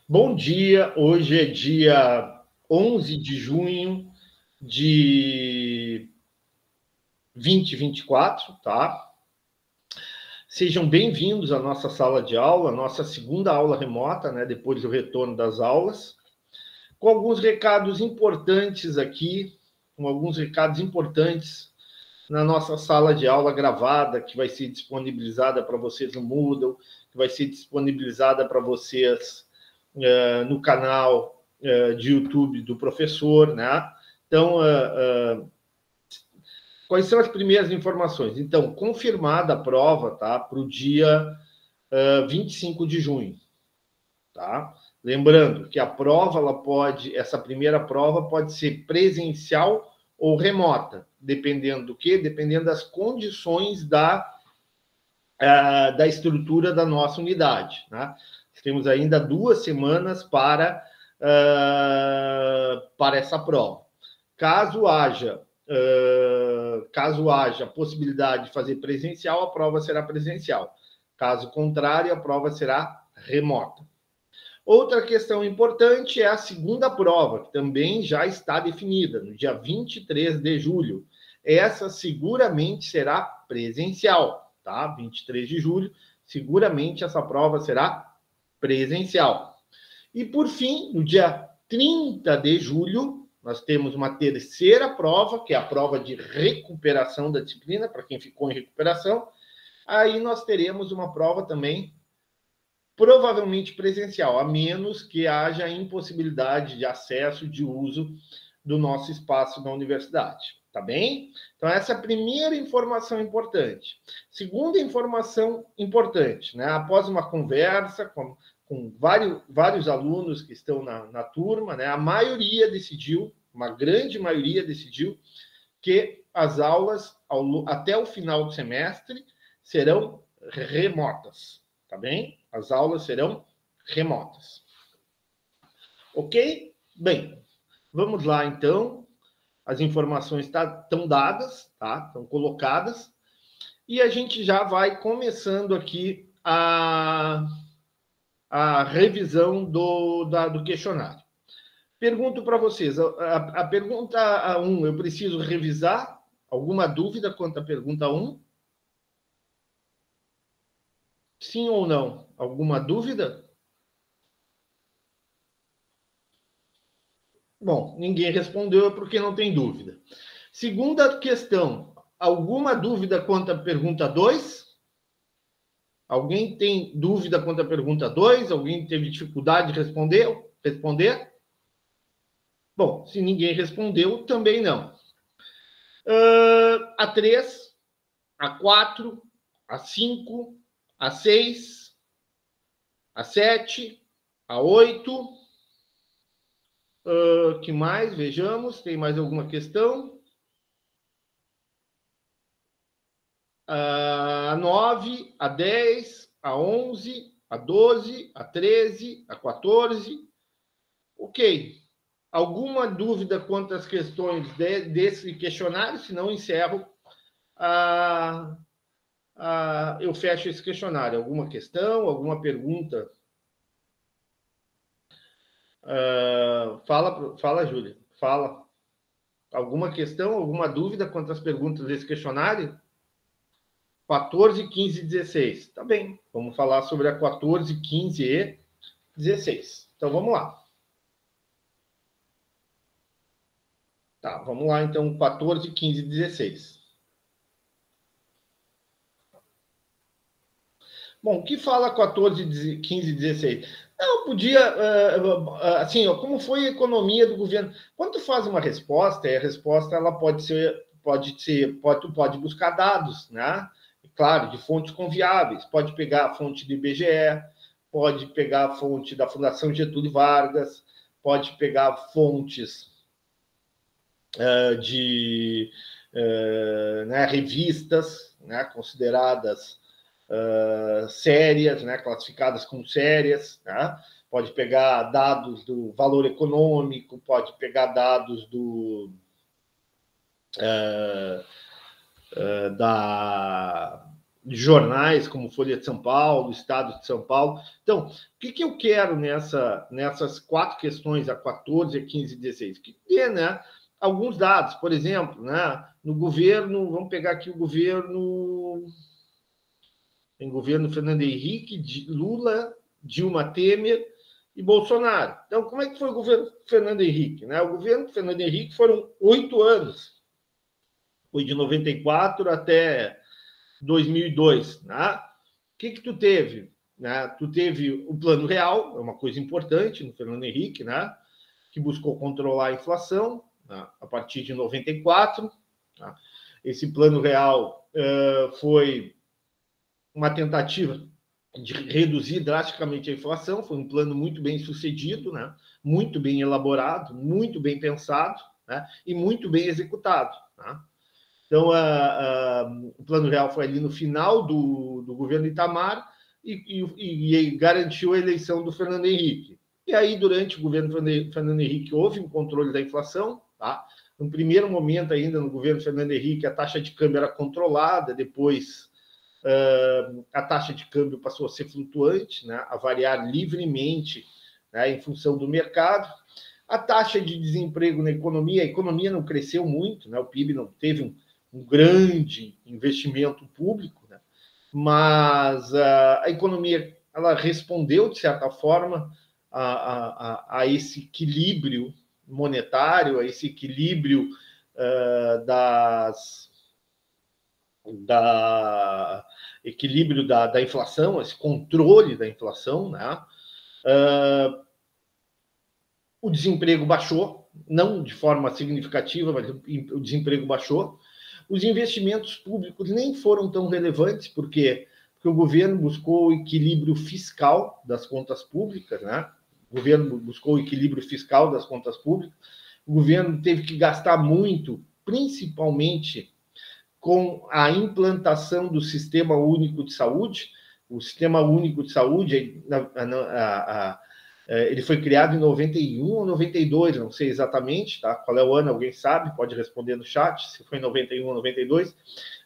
Bom dia, hoje é dia 11 de junho de 2024, tá? Sejam bem-vindos à nossa sala de aula, nossa segunda aula remota, né, depois do retorno das aulas, com alguns recados importantes aqui, na nossa sala de aula gravada, que vai ser disponibilizada para vocês no Moodle, que vai ser disponibilizada para vocês no canal de YouTube do professor, né? Então, quais são as primeiras informações? Então, confirmada a prova, tá? Para o dia 25 de junho, tá? Lembrando que a prova, essa primeira prova pode ser presencial ou remota, dependendo do quê? Dependendo das condições da estrutura da nossa unidade, né? Temos ainda 2 semanas para essa prova. Caso haja possibilidade de fazer presencial, a prova será presencial. Caso contrário, a prova será remota. Outra questão importante é a segunda prova, que também já está definida, no dia 23 de julho. Essa seguramente será presencial, tá? 23 de julho, seguramente essa prova será presencial. E, por fim, no dia 30 de julho, nós temos uma terceira prova, que é a prova de recuperação da disciplina, para quem ficou em recuperação. Aí nós teremos uma prova também provavelmente presencial, a menos que haja impossibilidade de acesso, de uso do nosso espaço na universidade, tá bem? Então, essa é a primeira informação importante. Segunda informação importante, né? Após uma conversa com vários alunos que estão na turma, né? A maioria decidiu, uma grande maioria decidiu, que as aulas, até o final do semestre, serão remotas, tá bem? As aulas serão remotas. Ok? Bem, vamos lá, então. As informações estão dadas, tá? Estão colocadas. E a gente já vai começando aqui a revisão do questionário. Pergunto para vocês, a pergunta 1, eu preciso revisar? Alguma dúvida quanto à pergunta 1? Sim ou não? Alguma dúvida? Bom, ninguém respondeu porque não tem dúvida. Segunda questão, alguma dúvida quanto à pergunta 2? Alguém tem dúvida quanto à pergunta 2? Alguém teve dificuldade de responder? Bom, se ninguém respondeu, também não. A 3, a 4, a 5, a 6, a 7, a 8. Que mais? Vejamos, tem mais alguma questão? A 9, a 10, a 11, a 12, a 13, a 14. Ok. Alguma dúvida quanto às questões desse questionário? Se não, encerro. Eu fecho esse questionário. Alguma questão? Alguma pergunta? Fala, Júlia. Fala. Alguma questão? Alguma dúvida quanto às perguntas desse questionário? 14, 15 e 16. Tá bem. Vamos falar sobre a 14, 15 e 16. Então, vamos lá. Tá, vamos lá, então, 14, 15 e 16. Bom, o que fala 14, 15 e 16? Não, podia, assim, como foi a economia do governo? Quando tu faz uma resposta, a resposta ela pode buscar dados, né? Claro, de fontes confiáveis. Pode pegar a fonte do IBGE, pode pegar a fonte da Fundação Getúlio Vargas, pode pegar fontes de revistas, né, consideradas sérias, né, classificadas como sérias, né? Pode pegar dados do valor econômico, pode pegar dados da jornais como Folha de São Paulo, Estado de São Paulo. Então, o que eu quero nessas 4 questões, a 14, a 15 e 16? Que ter, né, alguns dados, por exemplo, né, no governo, vamos pegar aqui o governo, tem governo Fernando Henrique, Lula, Dilma Temer e Bolsonaro. Então, como é que foi o governo Fernando Henrique? Né? O governo Fernando Henrique foram 8 anos, foi de 94 até 2002, né? O que tu teve? Né? Tu teve o Plano Real, é uma coisa importante no Fernando Henrique, né? Que buscou controlar a inflação, né? A partir de 94. Né? Esse Plano Real foi uma tentativa de reduzir drasticamente a inflação, foi um plano muito bem sucedido, né? Muito bem elaborado, muito bem pensado, né? E muito bem executado. Né? Então, o Plano Real foi ali no final do governo Itamar e garantiu a eleição do Fernando Henrique. E aí, durante o governo Fernando Henrique, houve um controle da inflação. Tá? No primeiro momento, ainda no governo Fernando Henrique, a taxa de câmbio era controlada, depois a taxa de câmbio passou a ser flutuante, né? A variar livremente, né? Em função do mercado. A taxa de desemprego na economia, a economia não cresceu muito, né? O PIB não teve um grande investimento público, né? Mas a economia ela respondeu, de certa forma, a esse equilíbrio monetário, a esse equilíbrio equilíbrio da inflação, esse controle da inflação, né? O desemprego baixou, não de forma significativa, mas o desemprego baixou. Os investimentos públicos nem foram tão relevantes, porque o governo buscou o equilíbrio fiscal das contas públicas, né? O governo buscou o equilíbrio fiscal das contas públicas. O governo teve que gastar muito, principalmente com a implantação do Sistema Único de Saúde. O Sistema Único de Saúde, ele foi criado em 91 ou 92, não sei exatamente, tá? Qual é o ano, alguém sabe, pode responder no chat, se foi 91 ou 92,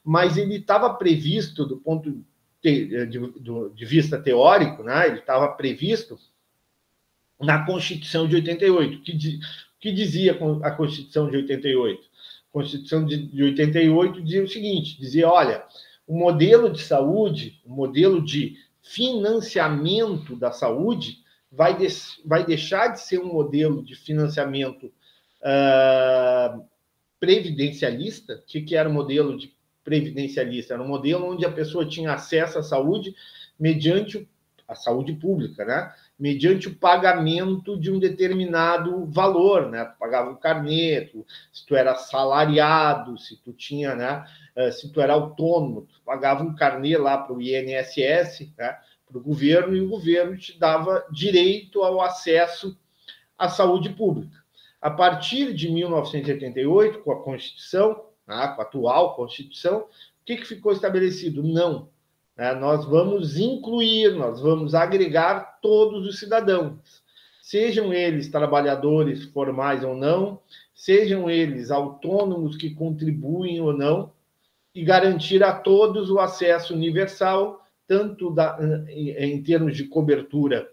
mas ele estava previsto, do ponto de vista teórico, né? Ele estava previsto na Constituição de 88. Que dizia a Constituição de 88? A Constituição de 88 dizia o seguinte, dizia, olha, o modelo de saúde, o modelo de financiamento da saúde vai deixar de ser um modelo de financiamento previdencialista. O que era o modelo de previdencialista? Era um modelo onde a pessoa tinha acesso à saúde mediante a saúde pública, né? Mediante o pagamento de um determinado valor, né? Tu pagava um carnê, se tu era assalariado, se tu tinha, né? Se tu era autônomo, tu pagava um carnê lá para o INSS, né? Para o governo, e o governo te dava direito ao acesso à saúde pública. A partir de 1988, com a Constituição, né, com a atual Constituição, o que ficou estabelecido? Não. Nós vamos incluir, nós vamos agregar todos os cidadãos, sejam eles trabalhadores formais ou não, sejam eles autônomos que contribuem ou não, e garantir a todos o acesso universal, tanto em termos de cobertura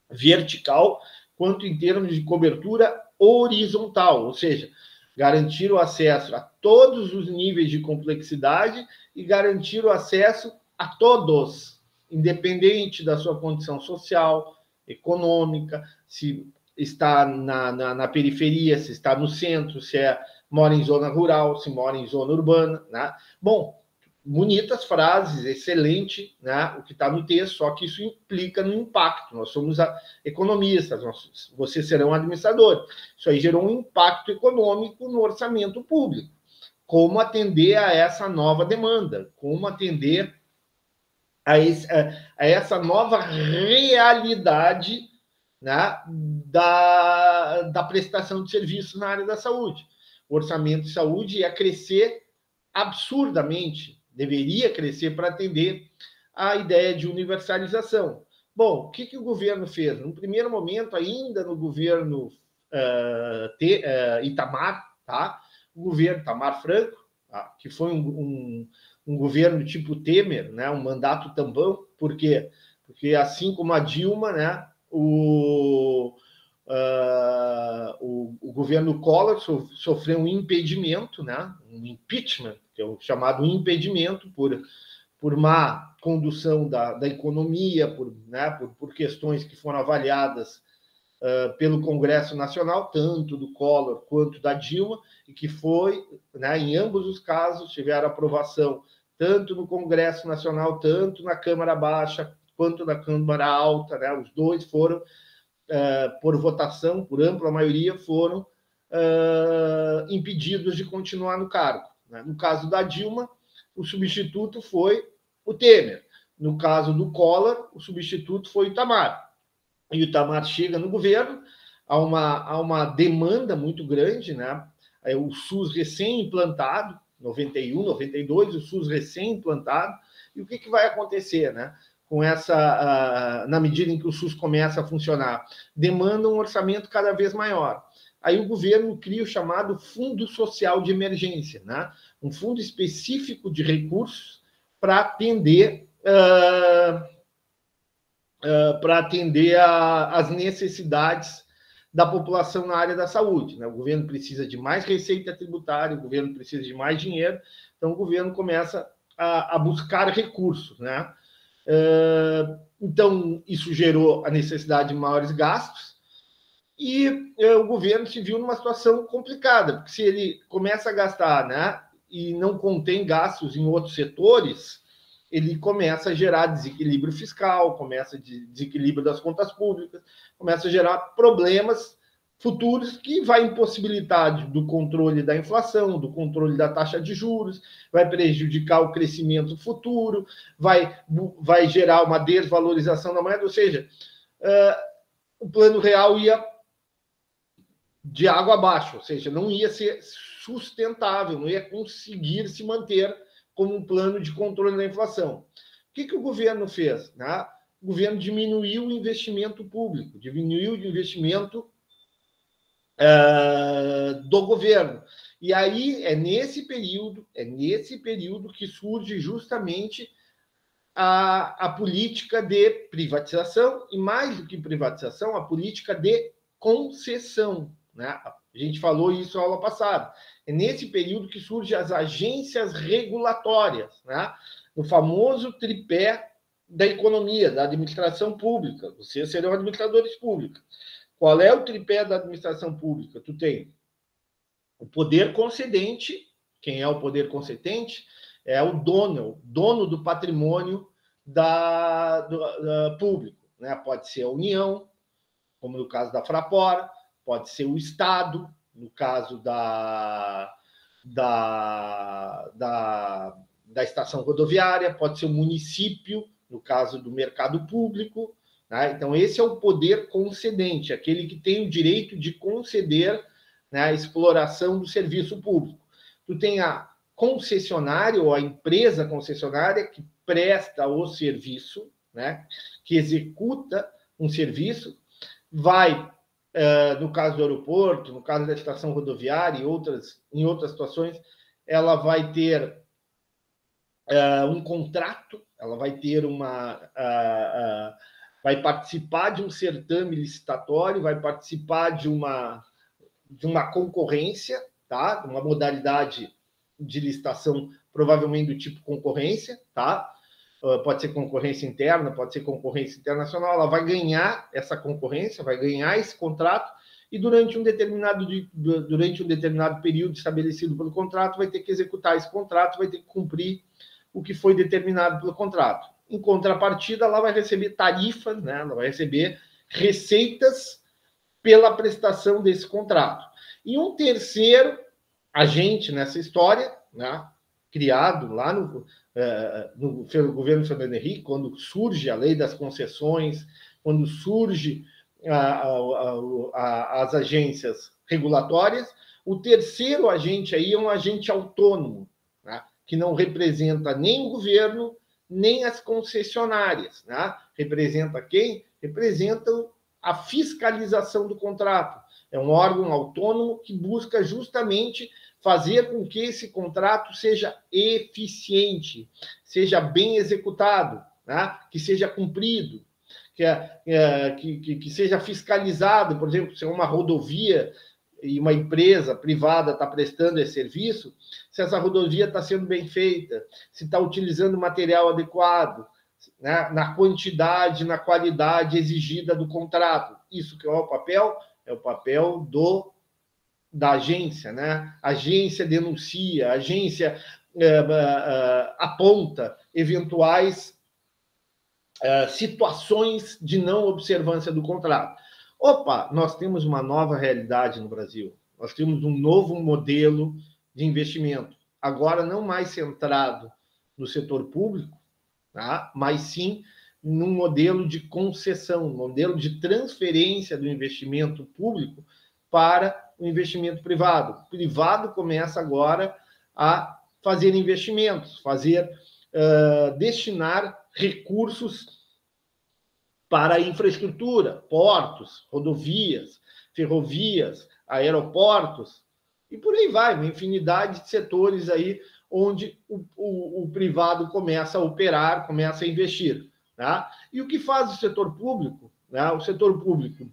vertical, quanto em termos de cobertura horizontal, ou seja, garantir o acesso a todos os níveis de complexidade e garantir o acesso a todos, independente da sua condição social, econômica, se está na periferia, se está no centro, se mora em zona rural, se mora em zona urbana, né? Bom, bonitas frases, excelente, né? O que está no texto, só que isso implica no impacto. Nós somos economistas, vocês serão administradores. Isso aí gerou um impacto econômico no orçamento público. Como atender a essa nova demanda? Como atender a essa nova realidade, né, da prestação de serviços na área da saúde? O orçamento de saúde ia crescer absurdamente, deveria crescer para atender a ideia de universalização. Bom, o que o governo fez? No primeiro momento, ainda no governo Itamar, tá? O governo Itamar Franco, tá? Que foi um um governo tipo Temer, né, um mandato tampão. Por quê? Porque, assim como a Dilma, né, o governo Collor sofreu um impedimento, né, um impeachment, que é o chamado impedimento por má condução da economia, por questões que foram avaliadas pelo Congresso Nacional, tanto do Collor quanto da Dilma, e que foi, né, em ambos os casos, tiveram aprovação tanto no Congresso Nacional, tanto na Câmara Baixa, quanto na Câmara Alta, né, os dois foram, por votação, por ampla maioria, foram impedidos de continuar no cargo. Né? No caso da Dilma, o substituto foi o Temer. No caso do Collor, o substituto foi o Itamar. E o Itamar chega no governo, há uma demanda muito grande, né? O SUS recém-implantado, 91, 92, o SUS recém-implantado, e o que vai acontecer, né? Com essa, na medida em que o SUS começa a funcionar, demanda um orçamento cada vez maior. Aí o governo cria o chamado Fundo Social de Emergência, né? Um fundo específico de recursos para atender as necessidades da população na área da saúde. Né? O governo precisa de mais receita tributária, o governo precisa de mais dinheiro, então o governo começa a buscar recursos. Né? Então, isso gerou a necessidade de maiores gastos, e o governo se viu numa situação complicada, porque se ele começa a gastar, né, e não contém gastos em outros setores, ele começa a gerar desequilíbrio fiscal, começa a desequilíbrio das contas públicas, começa a gerar problemas futuros que vai impossibilitar do controle da inflação, do controle da taxa de juros, vai prejudicar o crescimento futuro, vai gerar uma desvalorização da moeda, ou seja, o Plano Real ia de água abaixo, ou seja, não ia ser sustentável, não ia conseguir se manter como um plano de controle da inflação. O que o governo fez? Né? O governo diminuiu o investimento público, diminuiu o investimento do governo. E aí é nesse período que surge justamente a política de privatização, e mais do que privatização, a política de concessão. Né? A gente falou isso na aula passada. É nesse período que surgem as agências regulatórias, né? O famoso tripé da economia, da administração pública. Vocês serão administradores públicos. Qual é o tripé da administração pública? Tu tem o poder concedente. Quem é o poder concedente? É o dono do patrimônio do público. Né? Pode ser a União, como no caso da Fraport, pode ser o Estado, no caso da estação rodoviária, pode ser o município, no caso do mercado público. Né? Então, esse é o poder concedente, aquele que tem o direito de conceder, né, a exploração do serviço público. Tu tem a concessionária ou a empresa concessionária que presta o serviço, né, que executa um serviço, vai, no caso do aeroporto, no caso da estação rodoviária e em outras situações, ela vai ter um contrato, ela vai ter vai participar de um certame licitatório, vai participar de uma concorrência, tá? Uma modalidade de licitação provavelmente do tipo concorrência, tá? Pode ser concorrência interna, pode ser concorrência internacional, ela vai ganhar essa concorrência, vai ganhar esse contrato, e durante um determinado período estabelecido pelo contrato, vai ter que executar esse contrato, vai ter que cumprir o que foi determinado pelo contrato. Em contrapartida, ela vai receber tarifas, né? Ela vai receber receitas pela prestação desse contrato. E um terceiro agente nessa história, né, criado lá no governo Fernando Henrique, quando surge a lei das concessões, quando surge as agências regulatórias, o terceiro agente aí é um agente autônomo, né, que não representa nem o governo, nem as concessionárias. Né? Representa quem? Representa a fiscalização do contrato. É um órgão autônomo que busca justamente fazer com que esse contrato seja eficiente, seja bem executado, né? Que seja cumprido, que seja fiscalizado. Por exemplo, se é uma rodovia e uma empresa privada está prestando esse serviço, se essa rodovia está sendo bem feita, se está utilizando material adequado, né, na quantidade, na qualidade exigida do contrato. Isso que é o papel? É o papel da agência, né? A agência denuncia, a agência aponta eventuais situações de não observância do contrato. Opa, nós temos uma nova realidade no Brasil. Nós temos um novo modelo de investimento. Agora, não mais centrado no setor público, tá? Mas sim num modelo de concessão, um modelo de transferência do investimento público para o investimento privado. O privado começa agora a fazer investimentos, destinar recursos para a infraestrutura, portos, rodovias, ferrovias, aeroportos, e por aí vai, uma infinidade de setores aí onde o privado começa a operar, começa a investir. Tá? E o que faz o setor público? Né? O setor público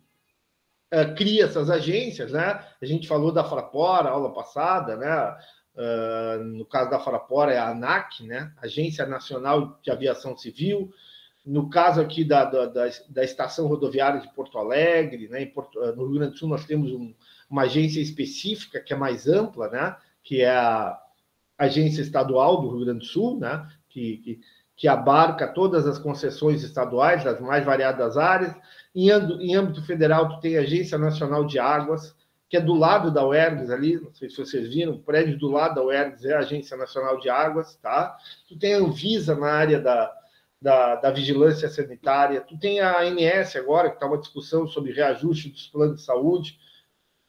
cria essas agências, né? A gente falou da Fraport, a aula passada, né? No caso da Fraport é a ANAC, né? Agência Nacional de Aviação Civil. No caso aqui da Estação Rodoviária de Porto Alegre, né? No Rio Grande do Sul nós temos uma agência específica que é mais ampla, né? Que é a Agência Estadual do Rio Grande do Sul, né? Que abarca todas as concessões estaduais das mais variadas áreas. Em âmbito federal, tu tem a Agência Nacional de Águas, que é do lado da UERGS ali, não sei se vocês viram, o prédio do lado da UERGS é a Agência Nacional de Águas, tá? Tu tem a Anvisa na área da vigilância sanitária, tu tem a ANS agora, que está uma discussão sobre reajuste dos planos de saúde,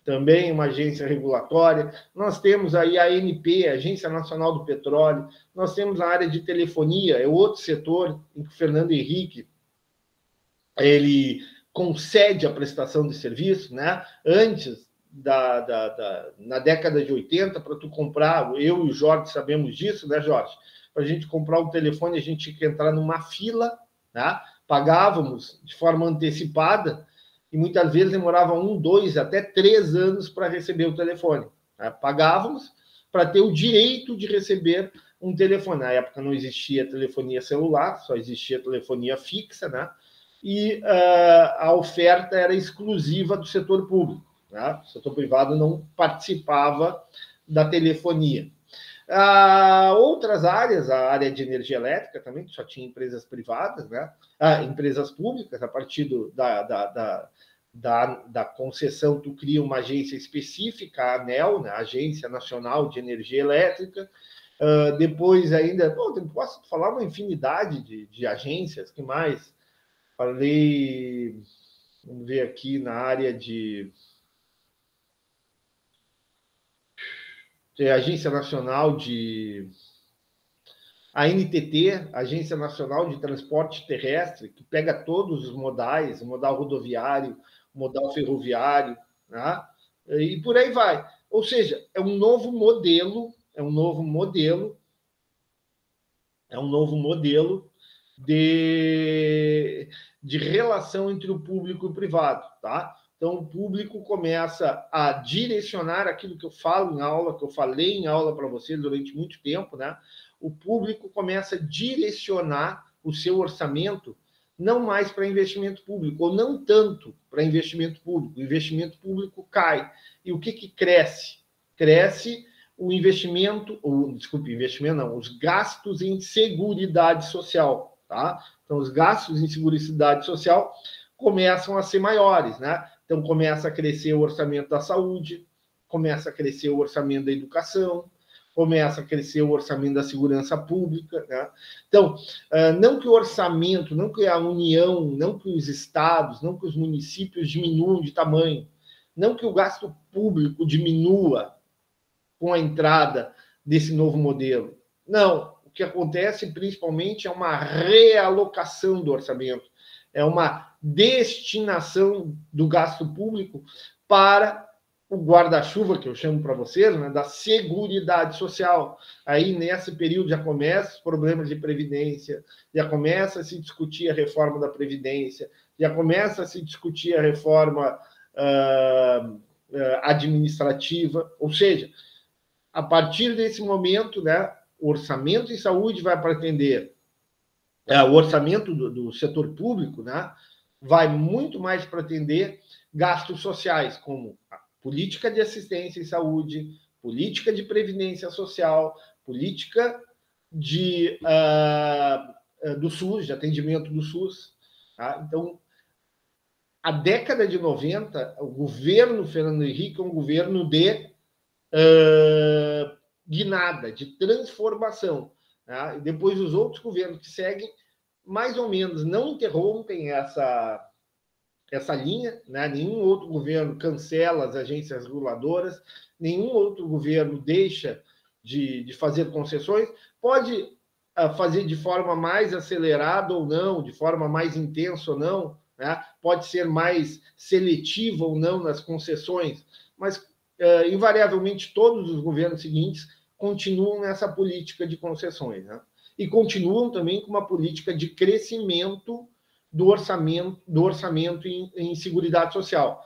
também uma agência regulatória. Nós temos aí a ANP, a Agência Nacional do Petróleo. Nós temos a área de telefonia, é outro setor em que o Fernando Henrique ele concede a prestação de serviço, né? Antes na década de 80, para tu comprar, eu e o Jorge sabemos disso, né, Jorge? Para a gente comprar um telefone, a gente tinha que entrar numa fila, né? Pagávamos de forma antecipada, e muitas vezes demorava 1, 2, até 3 anos para receber o telefone. Né? Pagávamos para ter o direito de receber um telefone. Na época não existia telefonia celular, só existia telefonia fixa, né? E a oferta era exclusiva do setor público. Né? O setor privado não participava da telefonia. Outras áreas, a área de energia elétrica também, que só tinha empresas privadas, né? Empresas públicas, a partir da concessão, tu cria uma agência específica, a ANEEL, né? Agência Nacional de Energia Elétrica. Depois ainda, posso falar uma infinidade de agências, que mais? Falei, vamos ver aqui na área de Agência Nacional a NTT, Agência Nacional de Transporte Terrestre, que pega todos os modais, o modal rodoviário, o modal ferroviário, né? E por aí vai. Ou seja, é um novo modelo de relação entre o público e o privado, tá? Então, o público começa a direcionar aquilo que eu falo em aula, que eu falei em aula para vocês durante muito tempo, né? O público começa a direcionar o seu orçamento não mais para investimento público, ou não tanto para investimento público. O investimento público cai. E o que cresce? Cresce o investimento, os gastos em seguridade social, tá? Então, os gastos em seguridade social começam a ser maiores, né? Então, começa a crescer o orçamento da saúde, começa a crescer o orçamento da educação, começa a crescer o orçamento da segurança pública, né? Então, não que o orçamento, não que a União, não que os estados, não que os municípios diminuam de tamanho, não que o gasto público diminua com a entrada desse novo modelo. Não, o que acontece principalmente é uma realocação do orçamento, é uma destinação do gasto público para o guarda-chuva, que eu chamo para vocês, né, da Seguridade Social. Aí, nesse período, já começam os problemas de previdência, já começa a se discutir a reforma da Previdência, já começa a se discutir a reforma administrativa, ou seja, a partir desse momento, né, o orçamento em saúde vai pretender, o orçamento do setor público, né, vai muito mais para atender gastos sociais, como política de assistência em saúde, política de previdência social, política do SUS, de atendimento do SUS. Tá? Então, a década de 90, o governo Fernando Henrique é um governo de guinada, de transformação. Tá? E depois os outros governos que seguem, mais ou menos, não interrompem essa linha, né? Nenhum outro governo cancela as agências reguladoras, nenhum outro governo deixa de fazer concessões, pode fazer de forma mais acelerada ou não, de forma mais intensa ou não, né? Pode ser mais seletiva ou não nas concessões, mas invariavelmente todos os governos seguintes continuam nessa política de concessões, né? E continuam também com uma política de crescimento do orçamento em Seguridade Social.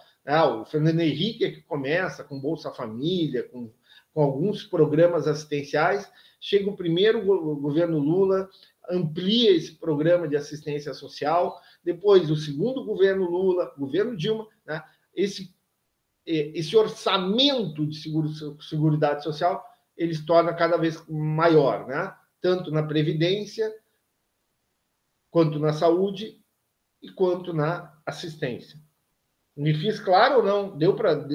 O Fernando Henrique é que começa com Bolsa Família, com alguns programas assistenciais, chega o primeiro governo Lula, amplia esse programa de assistência social, depois o segundo governo Lula, governo Dilma, né, esse orçamento de Seguridade Social, ele se torna cada vez maior, né? Tanto na Previdência, quanto na saúde, e quanto na assistência. Me fiz claro ou não? Deu para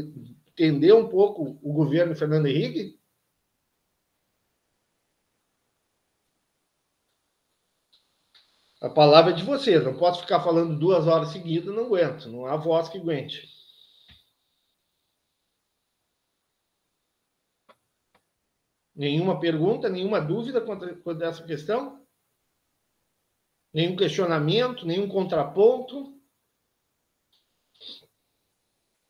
entender um pouco o governo Fernando Henrique? A palavra é de vocês. Não posso ficar falando 2 horas seguidas, não aguento. Não há voz que aguente. Nenhuma pergunta, nenhuma dúvida quanto a essa questão? Nenhum questionamento, nenhum contraponto?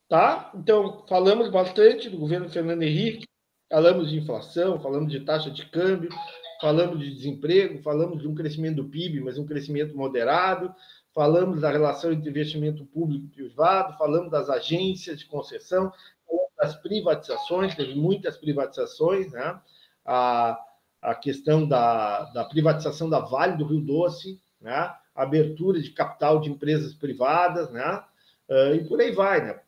Tá? Então, falamos bastante do governo Fernando Henrique, falamos de inflação, falamos de taxa de câmbio, falamos de desemprego, falamos de um crescimento do PIB, mas um crescimento moderado, falamos da relação entre investimento público e privado, falamos das agências de concessão, das privatizações, teve muitas privatizações, né? A questão da privatização da Vale do Rio Doce, né? A abertura de capital de empresas privadas, né? E por aí vai, né?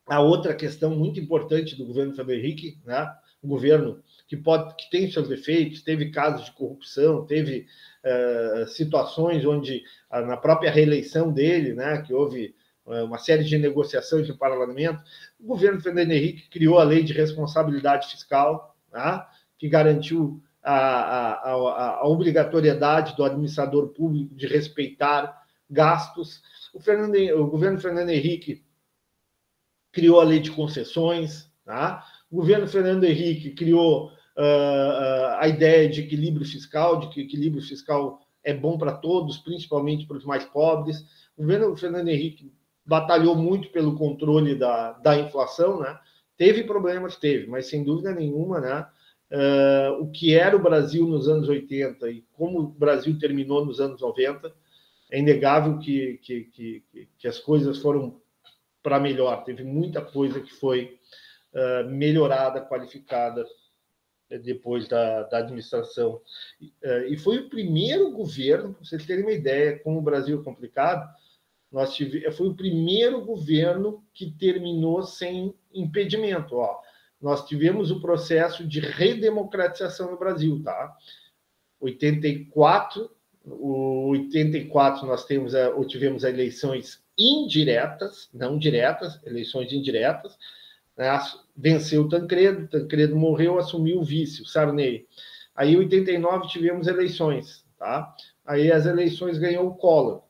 A outra questão muito importante do governo Fernando Henrique, né? Um governo que tem seus defeitos, teve casos de corrupção, teve situações onde, na própria reeleição dele, né, que houve uma série de negociações no parlamento, o governo Fernando Henrique criou a lei de responsabilidade fiscal, né, que garantiu a obrigatoriedade do administrador público de respeitar gastos. O governo Fernando Henrique criou a lei de concessões, tá? O governo Fernando Henrique criou a ideia de equilíbrio fiscal, de que equilíbrio fiscal é bom para todos, principalmente para os mais pobres. O governo Fernando Henrique batalhou muito pelo controle da inflação, né? Teve problemas, mas sem dúvida nenhuma, né? O que era o Brasil nos anos 80 e como o Brasil terminou nos anos 90, é inegável que as coisas foram para melhor. Teve muita coisa que foi melhorada, qualificada depois da administração. E foi o primeiro governo, para vocês terem uma ideia, como o Brasil é complicado, foi o primeiro governo que terminou sem impedimento. Nós tivemos o processo de redemocratização no Brasil, tá? 84 nós tivemos eleições indiretas, não diretas, eleições indiretas, né? Venceu o Tancredo morreu, assumiu o vice, o Sarney. Aí, em 89, tivemos eleições, tá? Aí, as eleições ganhou o Collor.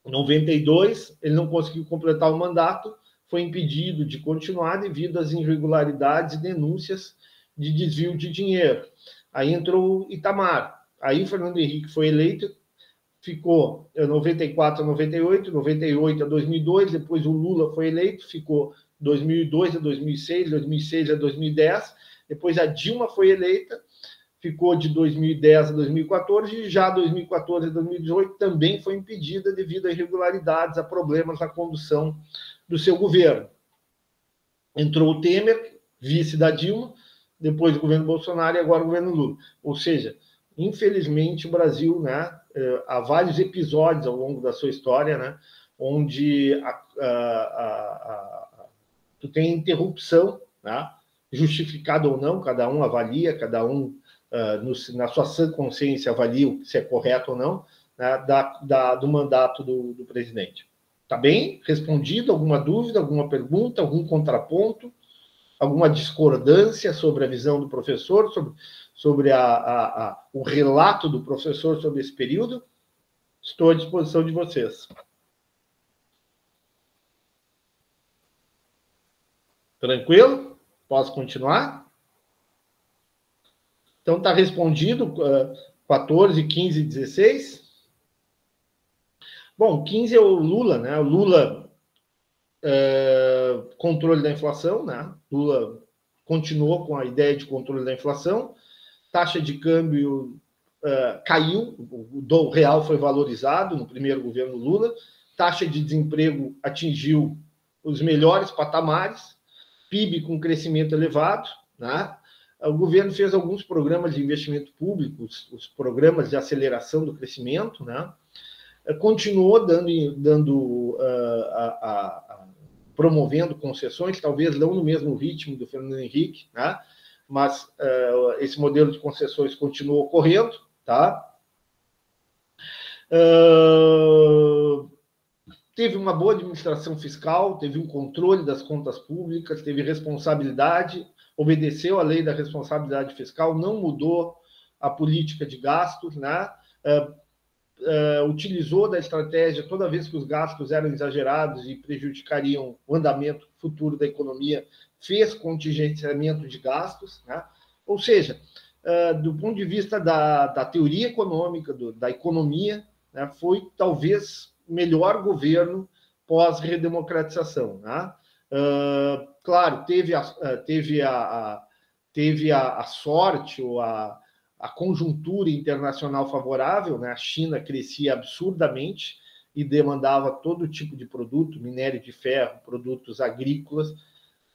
Em 92, ele não conseguiu completar o mandato, foi impedido de continuar devido às irregularidades e denúncias de desvio de dinheiro. Aí entrou o Itamar. Aí o Fernando Henrique foi eleito, ficou 94 a 98, 98 a 2002, depois o Lula foi eleito, ficou 2002 a 2006, 2006 a 2010, depois a Dilma foi eleita, ficou de 2010 a 2014, e já 2014 a 2018 também foi impedida devido a irregularidades, a problemas na condução do seu governo. Entrou o Temer, vice da Dilma, depois o governo Bolsonaro e agora o governo Lula. Ou seja, infelizmente o Brasil, né, há vários episódios ao longo da sua história, né, onde tu tem interrupção, né, justificada ou não, cada um avalia, cada um na sua sã consciência avalia se é correto ou não, né, do mandato do presidente. Tá bem? Respondido? Alguma dúvida, alguma pergunta, algum contraponto, alguma discordância sobre a visão do professor, sobre o relato do professor sobre esse período? Estou à disposição de vocês. Tranquilo? Posso continuar? Então, está respondido 14, 15 e 16. Bom, 15 é o Lula, né? O Lula, controle da inflação, né? Lula continuou com a ideia de controle da inflação. Taxa de câmbio caiu, o real foi valorizado no primeiro governo Lula. Taxa de desemprego atingiu os melhores patamares. PIB com crescimento elevado, né? O governo fez alguns programas de investimento público, os programas de aceleração do crescimento, né? Continuou promovendo concessões, talvez não no mesmo ritmo do Fernando Henrique, né? Mas esse modelo de concessões continuou ocorrendo, tá? Teve uma boa administração fiscal, teve um controle das contas públicas, teve responsabilidade, obedeceu à lei da responsabilidade fiscal, não mudou a política de gastos, né? Utilizou da estratégia toda vez que os gastos eram exagerados e prejudicariam o andamento futuro da economia, fez contingenciamento de gastos, né? Ou seja, do ponto de vista da teoria econômica, da economia, né, foi talvez o melhor governo pós-redemocratização, né? Claro, teve a sorte ou a conjuntura internacional favorável, né? A China crescia absurdamente e demandava todo tipo de produto, minério de ferro, produtos agrícolas,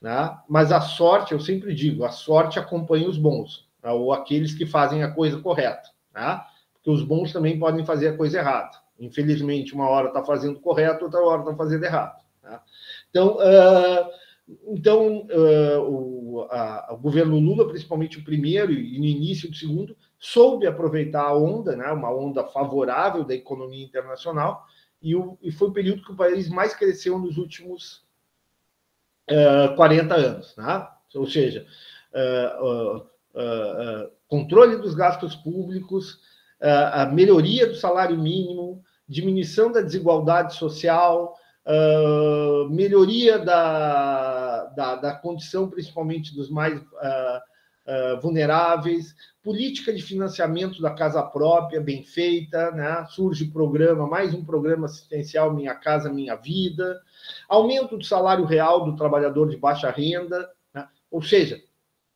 né? Mas a sorte, eu sempre digo, a sorte acompanha os bons, né? Ou aqueles que fazem a coisa correta, né? Porque os bons também podem fazer a coisa errada. Infelizmente, uma hora está fazendo correto, outra hora está fazendo errado, né? Então, o governo Lula, principalmente o primeiro e no início do segundo, soube aproveitar a onda, né, uma onda favorável da economia internacional, e foi o período que o país mais cresceu nos últimos 40 anos. Né? Ou seja, controle dos gastos públicos, a melhoria do salário mínimo, diminuição da desigualdade social, melhoria da condição, principalmente dos mais vulneráveis, política de financiamento da casa própria bem feita, né? Surge programa, mais um programa assistencial Minha Casa Minha Vida, aumento do salário real do trabalhador de baixa renda, né? Ou seja,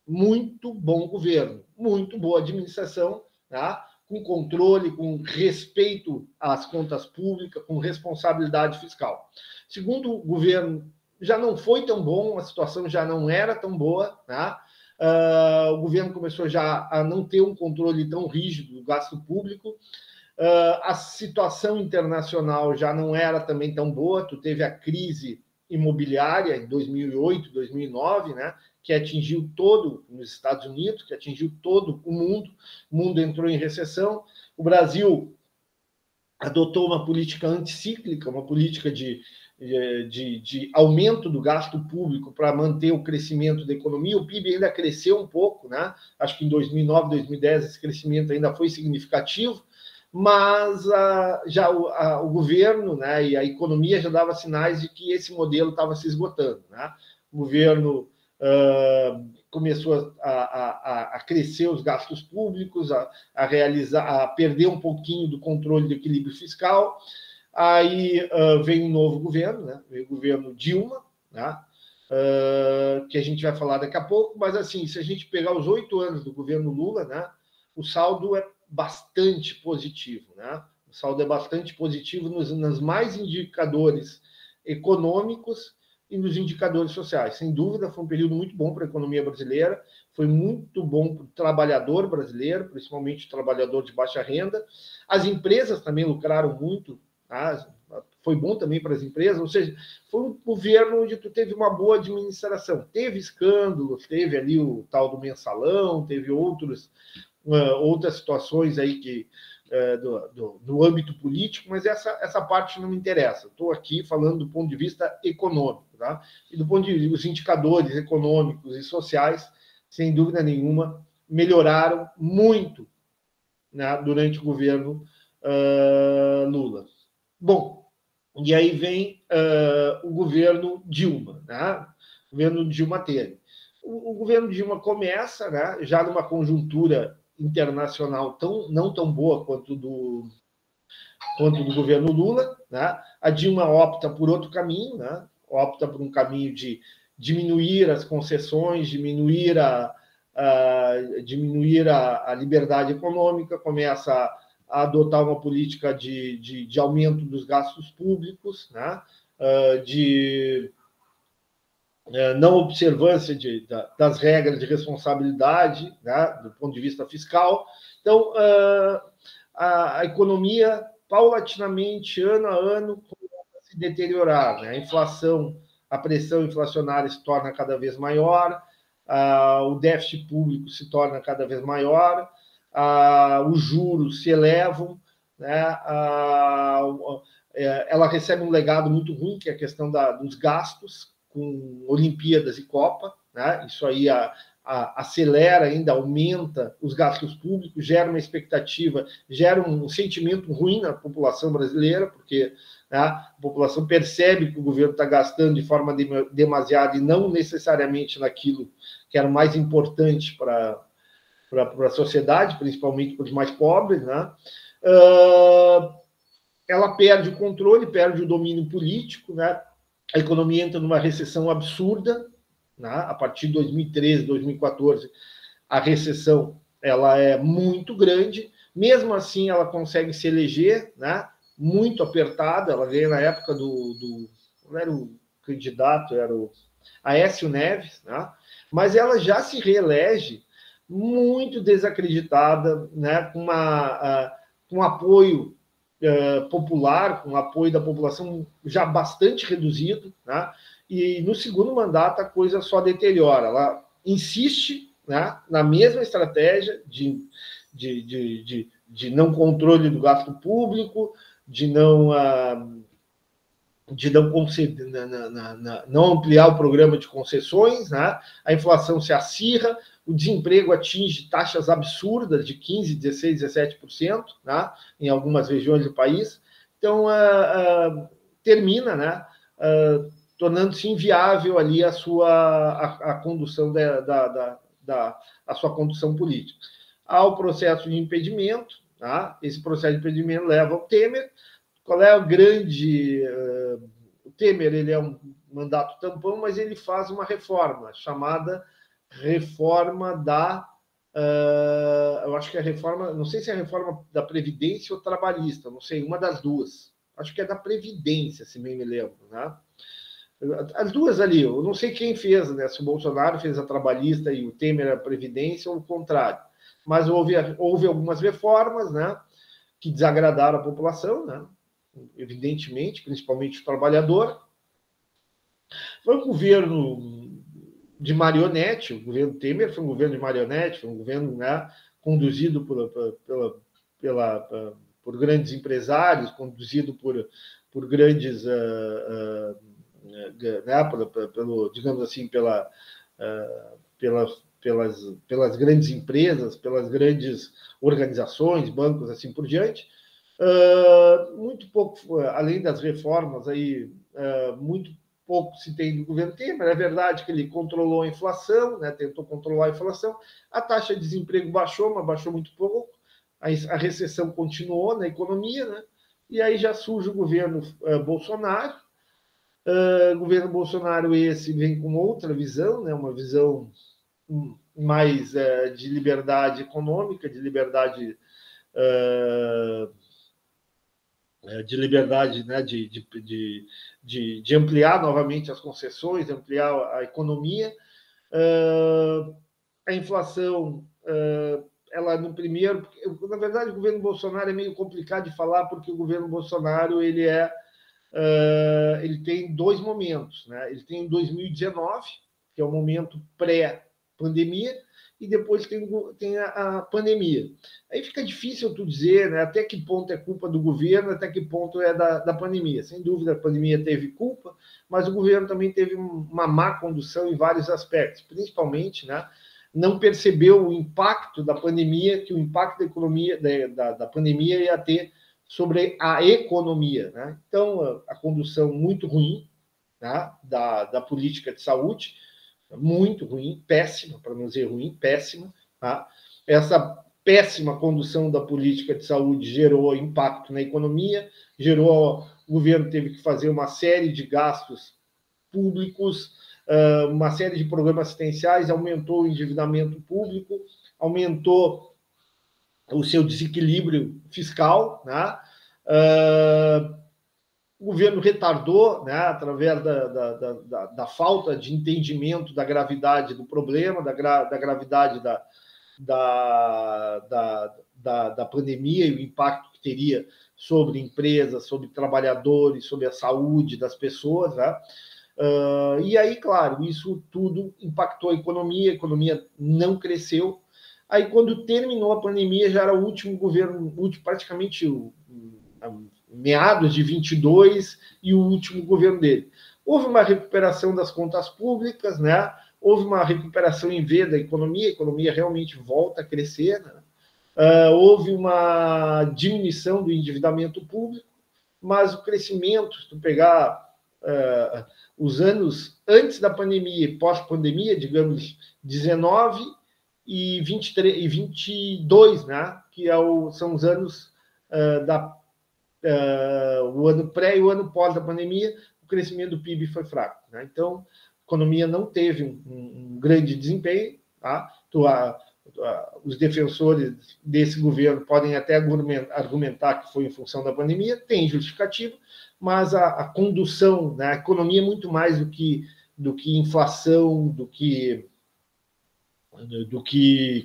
muito bom governo, muito boa administração, né? Com controle, com respeito às contas públicas, com responsabilidade fiscal. Segundo o governo, já não foi tão bom, a situação já não era tão boa, né? O governo começou já a não ter um controle tão rígido do gasto público, a situação internacional já não era também tão boa, tu teve a crise imobiliária em 2008, 2009, né? Que atingiu todo, nos Estados Unidos, que atingiu todo o mundo entrou em recessão, o Brasil adotou uma política anticíclica, uma política de aumento do gasto público para manter o crescimento da economia. O PIB ainda cresceu um pouco, né? Acho que em 2009, 2010 esse crescimento ainda foi significativo, mas o governo, né, e a economia já dava sinais de que esse modelo estava se esgotando, né? O governo começou a crescer os gastos públicos, a perder um pouquinho do controle do equilíbrio fiscal. Aí vem um novo governo, né? Vem o governo Dilma, né? Que a gente vai falar daqui a pouco, mas assim, se a gente pegar os 8 anos do governo Lula, né, o saldo é bastante positivo, né? O saldo é bastante positivo nos mais indicadores econômicos e nos indicadores sociais. Sem dúvida, foi um período muito bom para a economia brasileira, foi muito bom para o trabalhador brasileiro, principalmente o trabalhador de baixa renda. As empresas também lucraram muito, tá? Foi bom também para as empresas, ou seja, foi um governo onde tu teve uma boa administração. Teve escândalos, teve ali o tal do mensalão, teve outras situações aí que do âmbito político, mas essa parte não me interessa. Estou aqui falando do ponto de vista econômico, tá? E do ponto de vista dos indicadores econômicos e sociais, sem dúvida nenhuma, melhoraram muito, né, durante o governo Lula. Bom, e aí vem o governo Dilma, né? O governo Dilma teve. O governo Dilma começa, né, já numa conjuntura internacional não tão boa quanto do governo Lula, né? A Dilma opta por outro caminho, né? Opta por um caminho de diminuir as concessões, diminuir a liberdade econômica, começa a adotar uma política de aumento dos gastos públicos, né? De não observância das regras de responsabilidade, né, do ponto de vista fiscal. Então, a economia, paulatinamente, ano a ano, começa a se deteriorar. Né? A inflação, a pressão inflacionária se torna cada vez maior, o déficit público se torna cada vez maior, os juros se elevam, né? Ela recebe um legado muito ruim, que é a questão dos gastos, com Olimpíadas e Copa, né? Isso aí acelera ainda, aumenta os gastos públicos, gera uma expectativa, gera um sentimento ruim na população brasileira, porque, né, a população percebe que o governo está gastando de forma demasiada e não necessariamente naquilo que era mais importante para a sociedade, principalmente para os mais pobres, né? Ela perde o controle, perde o domínio político, né? A economia entra numa recessão absurda, né? A partir de 2013, 2014, a recessão ela é muito grande. Mesmo assim, ela consegue se eleger, né? Muito apertada. Ela veio na época não era o candidato, era o Aécio Neves, né? Mas ela já se reelege muito desacreditada, né? Com apoio popular, com apoio da população já bastante reduzido, né? E no segundo mandato a coisa só deteriora. Ela insiste, né, na mesma estratégia de não controle do gasto público, de não conceder, não ampliar o programa de concessões, né? A inflação se acirra, o desemprego atinge taxas absurdas de 15%, 16%, 17%, né? Em algumas regiões do país. Então, termina, né, tornando-se inviável ali a condução a sua condução política. Há o processo de impedimento, tá? Esse processo de impedimento leva ao Temer. Qual é o grande... o Temer, ele é um mandato tampão, mas ele faz uma reforma chamada reforma eu acho que é a reforma, não sei se é a reforma da Previdência ou trabalhista, não sei, uma das duas. Acho que é da Previdência, se bem me lembro, né? As duas ali, eu não sei quem fez, né? Se o Bolsonaro fez a trabalhista e o Temer a Previdência ou o contrário. Mas houve algumas reformas, né, que desagradaram a população, né? Evidentemente, principalmente o trabalhador. Foi um governo de marionete, o governo Temer foi um governo de marionete, foi um governo, né, conduzido por grandes empresários, conduzido por grandes, né, digamos assim, pelas grandes empresas, pelas grandes organizações, bancos, assim por diante. Muito pouco, além das reformas aí, muito pouco se tem do governo Temer. É verdade que ele controlou a inflação, né, tentou controlar a inflação, a taxa de desemprego baixou, mas baixou muito pouco, a recessão continuou na economia, né, e aí já surge o governo Bolsonaro. O governo Bolsonaro esse vem com outra visão, né, uma visão mais de liberdade econômica, de liberdade, né, de ampliar novamente as concessões, ampliar a economia. A inflação, ela no primeiro... Na verdade, o governo Bolsonaro é meio complicado de falar, porque o governo Bolsonaro ele tem dois momentos, né? Ele tem em 2019, que é o momento pré-pandemia, e depois tem a pandemia. Aí fica difícil tu dizer, né, até que ponto é culpa do governo, até que ponto é da pandemia. Sem dúvida, a pandemia teve culpa, mas o governo também teve uma má condução em vários aspectos, principalmente, né, não percebeu o impacto da pandemia, que o impacto da economia da pandemia ia ter sobre a economia, né? Então, a condução muito ruim, né, da política de saúde, muito ruim, péssima, para não dizer ruim, péssima. Tá? Essa péssima condução da política de saúde gerou impacto na economia, o governo teve que fazer uma série de gastos públicos, uma série de programas assistenciais, aumentou o endividamento público, aumentou o seu desequilíbrio fiscal, né? O governo retardou, né, através da falta de entendimento da gravidade do problema, da gravidade da pandemia e o impacto que teria sobre empresas, sobre trabalhadores, sobre a saúde das pessoas, né? E aí, claro, isso tudo impactou a economia não cresceu. Aí, quando terminou a pandemia, já era o último governo, praticamente meados de 22 e o último governo dele. Houve uma recuperação das contas públicas, né? Houve uma recuperação em V da economia, a economia realmente volta a crescer, né? Houve uma diminuição do endividamento público, mas o crescimento, se tu pegar os anos antes da pandemia e pós-pandemia, digamos, 19 e 23 e 22, né? Que são os anos o ano pré e o ano pós da pandemia, o crescimento do PIB foi fraco, né? Então, a economia não teve um grande desempenho, tá? Os defensores desse governo podem até argumentar que foi em função da pandemia, tem justificativa, mas a condução, né, a economia é muito mais do que inflação, do que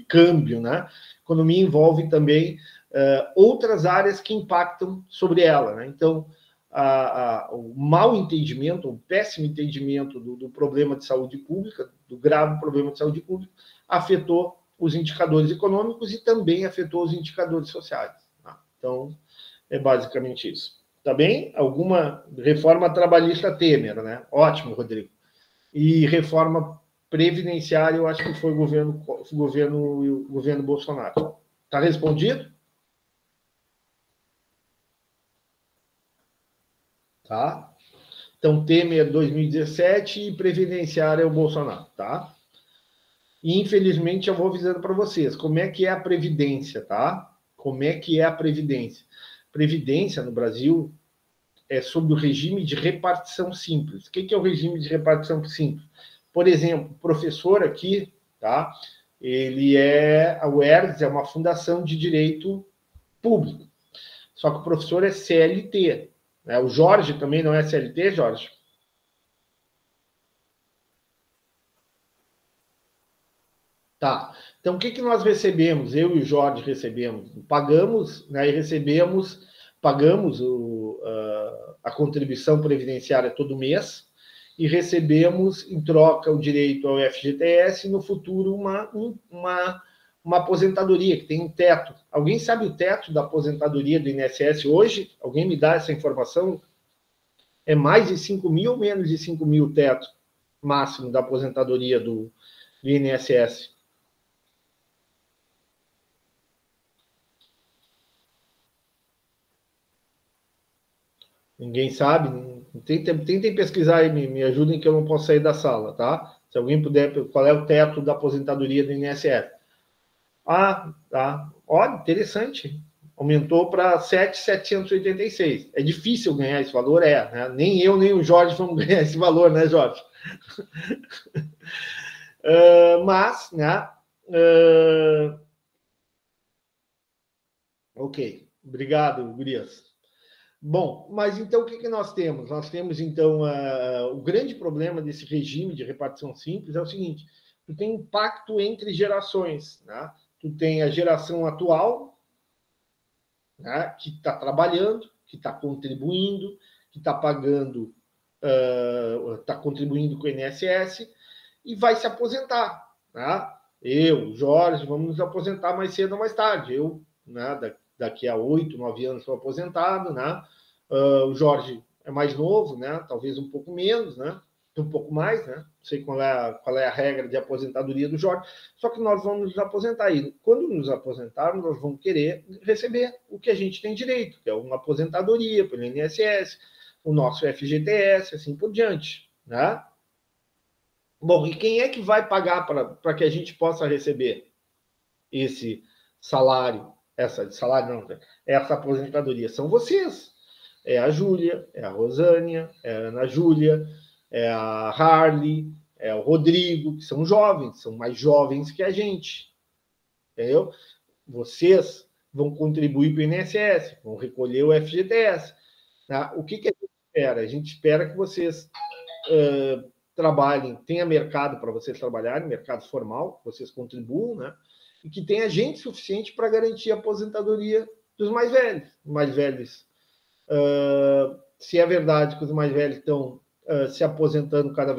câmbio, né? A economia envolve também outras áreas que impactam sobre ela, né? Então, o mau entendimento, o péssimo entendimento do problema de saúde pública, do grave problema de saúde pública, afetou os indicadores econômicos e também afetou os indicadores sociais. Tá? Então, é basicamente isso. Tá bem? Alguma reforma trabalhista Temer, né? Ótimo, Rodrigo. E reforma previdenciária, eu acho que foi o governo Bolsonaro. Tá respondido? Tá? Então, Temer 2017 e previdenciária é o Bolsonaro, tá? E, infelizmente, eu vou avisando para vocês como é que é a Previdência, tá? Como é que é a Previdência? Previdência no Brasil é sob o regime de repartição simples. O que é o regime de repartição simples? Por exemplo, o professor aqui, tá? A UERJ é uma fundação de direito público. Só que o professor é CLT. Né? O Jorge também não é CLT, Jorge? Tá. Então, o que nós recebemos? Eu e o Jorge recebemos. Pagamos, né, pagamos a contribuição previdenciária todo mês e recebemos, em troca, o direito ao FGTS e, no futuro, uma aposentadoria, que tem um teto. Alguém sabe o teto da aposentadoria do INSS hoje? Alguém me dá essa informação? É mais de 5 mil ou menos de 5 mil o teto máximo da aposentadoria do INSS? Ninguém sabe? Tentem pesquisar aí, me ajudem que eu não posso sair da sala, tá? Se alguém puder, qual é o teto da aposentadoria do INSS? Ah, tá. Olha, interessante. Aumentou para 7.786. É difícil ganhar esse valor, né? Nem eu, nem o Jorge vamos ganhar esse valor, né, Jorge? Mas, né? Ok. Obrigado, Gurias. Bom, mas então o que nós temos? Nós temos, então, o grande problema desse regime de repartição simples é o seguinte: tu tem impacto entre gerações, né? Tu tem a geração atual, né, que está trabalhando, que está contribuindo, que está pagando, está contribuindo com o INSS e vai se aposentar. Né? Eu, Jorge, vamos nos aposentar mais cedo ou mais tarde. Eu, né, daqui a 8, 9 anos, estou aposentado. Né? O Jorge é mais novo, né? Talvez um pouco menos, né? Um pouco mais, né? Não sei qual é a regra de aposentadoria do Jorge, só que nós vamos nos aposentar aí. Quando nos aposentarmos, nós vamos querer receber o que a gente tem direito, que é uma aposentadoria pelo INSS, o nosso FGTS, assim por diante, né? Bom, e quem é que vai pagar para que a gente possa receber esse salário, essa aposentadoria? São vocês. É a Júlia, é a Rosânia, é a Ana Júlia, é a Harley, é o Rodrigo, que são jovens, são mais jovens que a gente. Entendeu? Vocês vão contribuir para o INSS, vão recolher o FGTS. Tá? O que a gente espera? A gente espera que vocês trabalhem, tenha mercado para vocês trabalharem, mercado formal, que vocês contribuam, né? E que tenha gente suficiente para garantir a aposentadoria dos mais velhos. Mais velhos. Se é verdade que os mais velhos estão se aposentando cada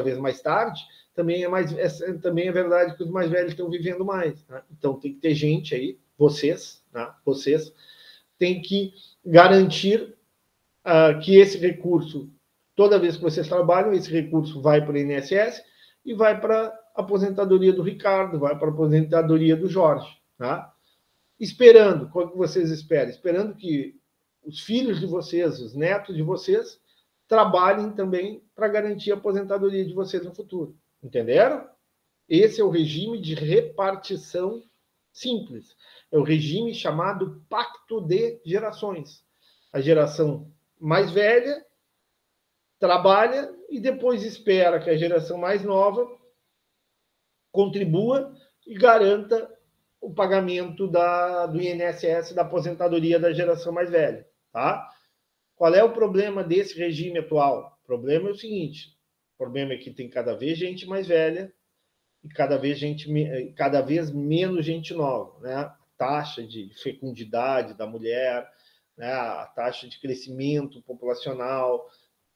vez mais tarde, também é verdade que os mais velhos estão vivendo mais. Né? Então tem que ter gente aí, vocês têm que garantir que esse recurso, toda vez que vocês trabalham, esse recurso vai para o INSS e vai para a aposentadoria do Ricardo, vai para a aposentadoria do Jorge. Tá? Esperando, qual que vocês esperam? Esperando que os filhos de vocês, os netos de vocês, trabalhem também para garantir a aposentadoria de vocês no futuro. Entenderam? Esse é o regime de repartição simples. É o regime chamado pacto de gerações. A geração mais velha trabalha e depois espera que a geração mais nova contribua e garanta o pagamento do INSS, da aposentadoria da geração mais velha. Tá? Qual é o problema desse regime atual? O problema é o seguinte: o problema é que tem cada vez gente mais velha e cada vez menos gente nova. Né? A taxa de fecundidade da mulher, né? A taxa de crescimento populacional,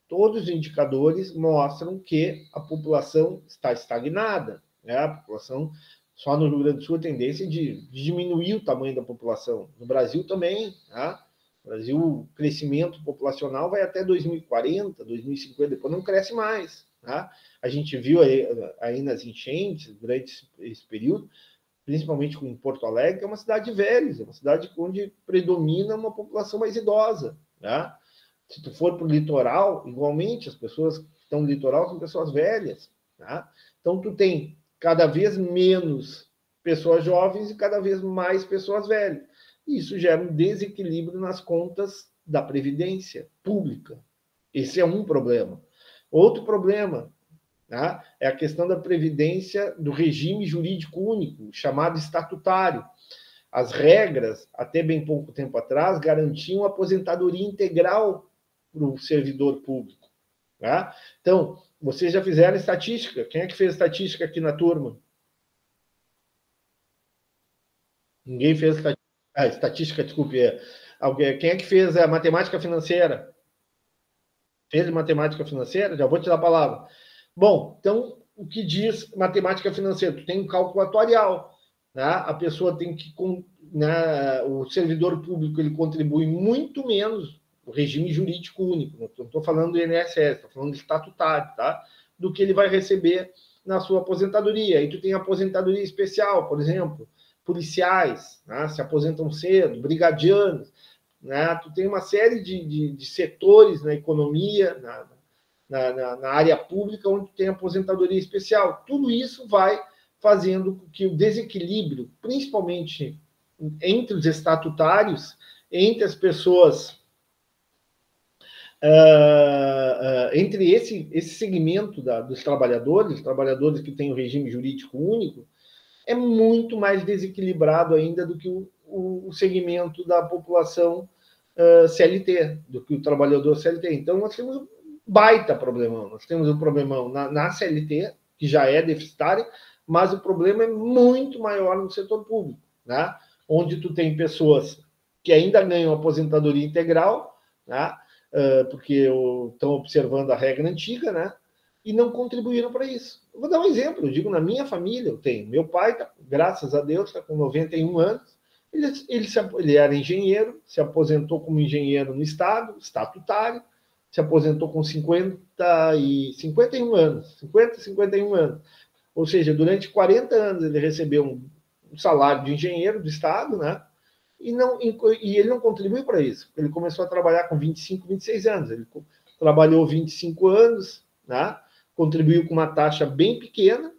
todos os indicadores mostram que a população está estagnada. Né? A população, só no Rio Grande do Sul, a tendência de diminuir o tamanho da população. No Brasil também. Né? No Brasil, o crescimento populacional vai até 2040, 2050, depois não cresce mais. Né? A gente viu aí nas enchentes, durante esse período, principalmente em Porto Alegre, que é uma cidade de velhos, é uma cidade onde predomina uma população mais idosa. Né? Se tu for para o litoral, igualmente, as pessoas que estão no litoral são pessoas velhas. Tá? Então, tu tem cada vez menos pessoas jovens e cada vez mais pessoas velhas. E isso gera um desequilíbrio nas contas da Previdência Pública. Esse é um problema. Outro problema, tá? É a questão da Previdência do regime jurídico único, chamado estatutário. As regras, até bem pouco tempo atrás, garantiam aposentadoria integral para o servidor público. Tá? Então, vocês já fizeram estatística? Quem é que fez estatística aqui na turma? Ninguém fez estatística, desculpe. Quem é que fez a matemática financeira? Fez matemática financeira? Já vou te dar a palavra. Bom, então, o que diz matemática financeira? Tu tem um cálculo atuarial. Né? A pessoa tem que... Né, o servidor público ele contribui muito menos, o regime jurídico único, não estou falando do INSS, estou falando de estatutário, tá? Do que ele vai receber na sua aposentadoria. Aí tu tem aposentadoria especial, por exemplo, policiais, né? Se aposentam cedo, brigadianos, né? Tu tem uma série de setores na economia, na área pública, onde tem aposentadoria especial. Tudo isso vai fazendo com que o desequilíbrio, principalmente entre os estatutários, entre as pessoas, entre esse segmento dos trabalhadores que têm o regime jurídico único, é muito mais desequilibrado ainda do que o segmento da população CLT, do que o trabalhador CLT. Então, nós temos um baita problemão. Nós temos um problemão na CLT, que já é deficitária, mas o problema é muito maior no setor público, né? Onde tu tem pessoas que ainda ganham aposentadoria integral, né? Porque estão observando a regra antiga, né? E não contribuíram para isso. Eu vou dar um exemplo, eu digo, na minha família, eu tenho, meu pai, graças a Deus, está com 91 anos, ele era engenheiro, se aposentou como engenheiro no Estado, estatutário, se aposentou com 51 anos, 51 anos. Ou seja, durante 40 anos ele recebeu um salário de engenheiro do Estado, né? E ele não contribuiu para isso. Ele começou a trabalhar com 25, 26 anos. Ele trabalhou 25 anos, né? Contribuiu com uma taxa bem pequena,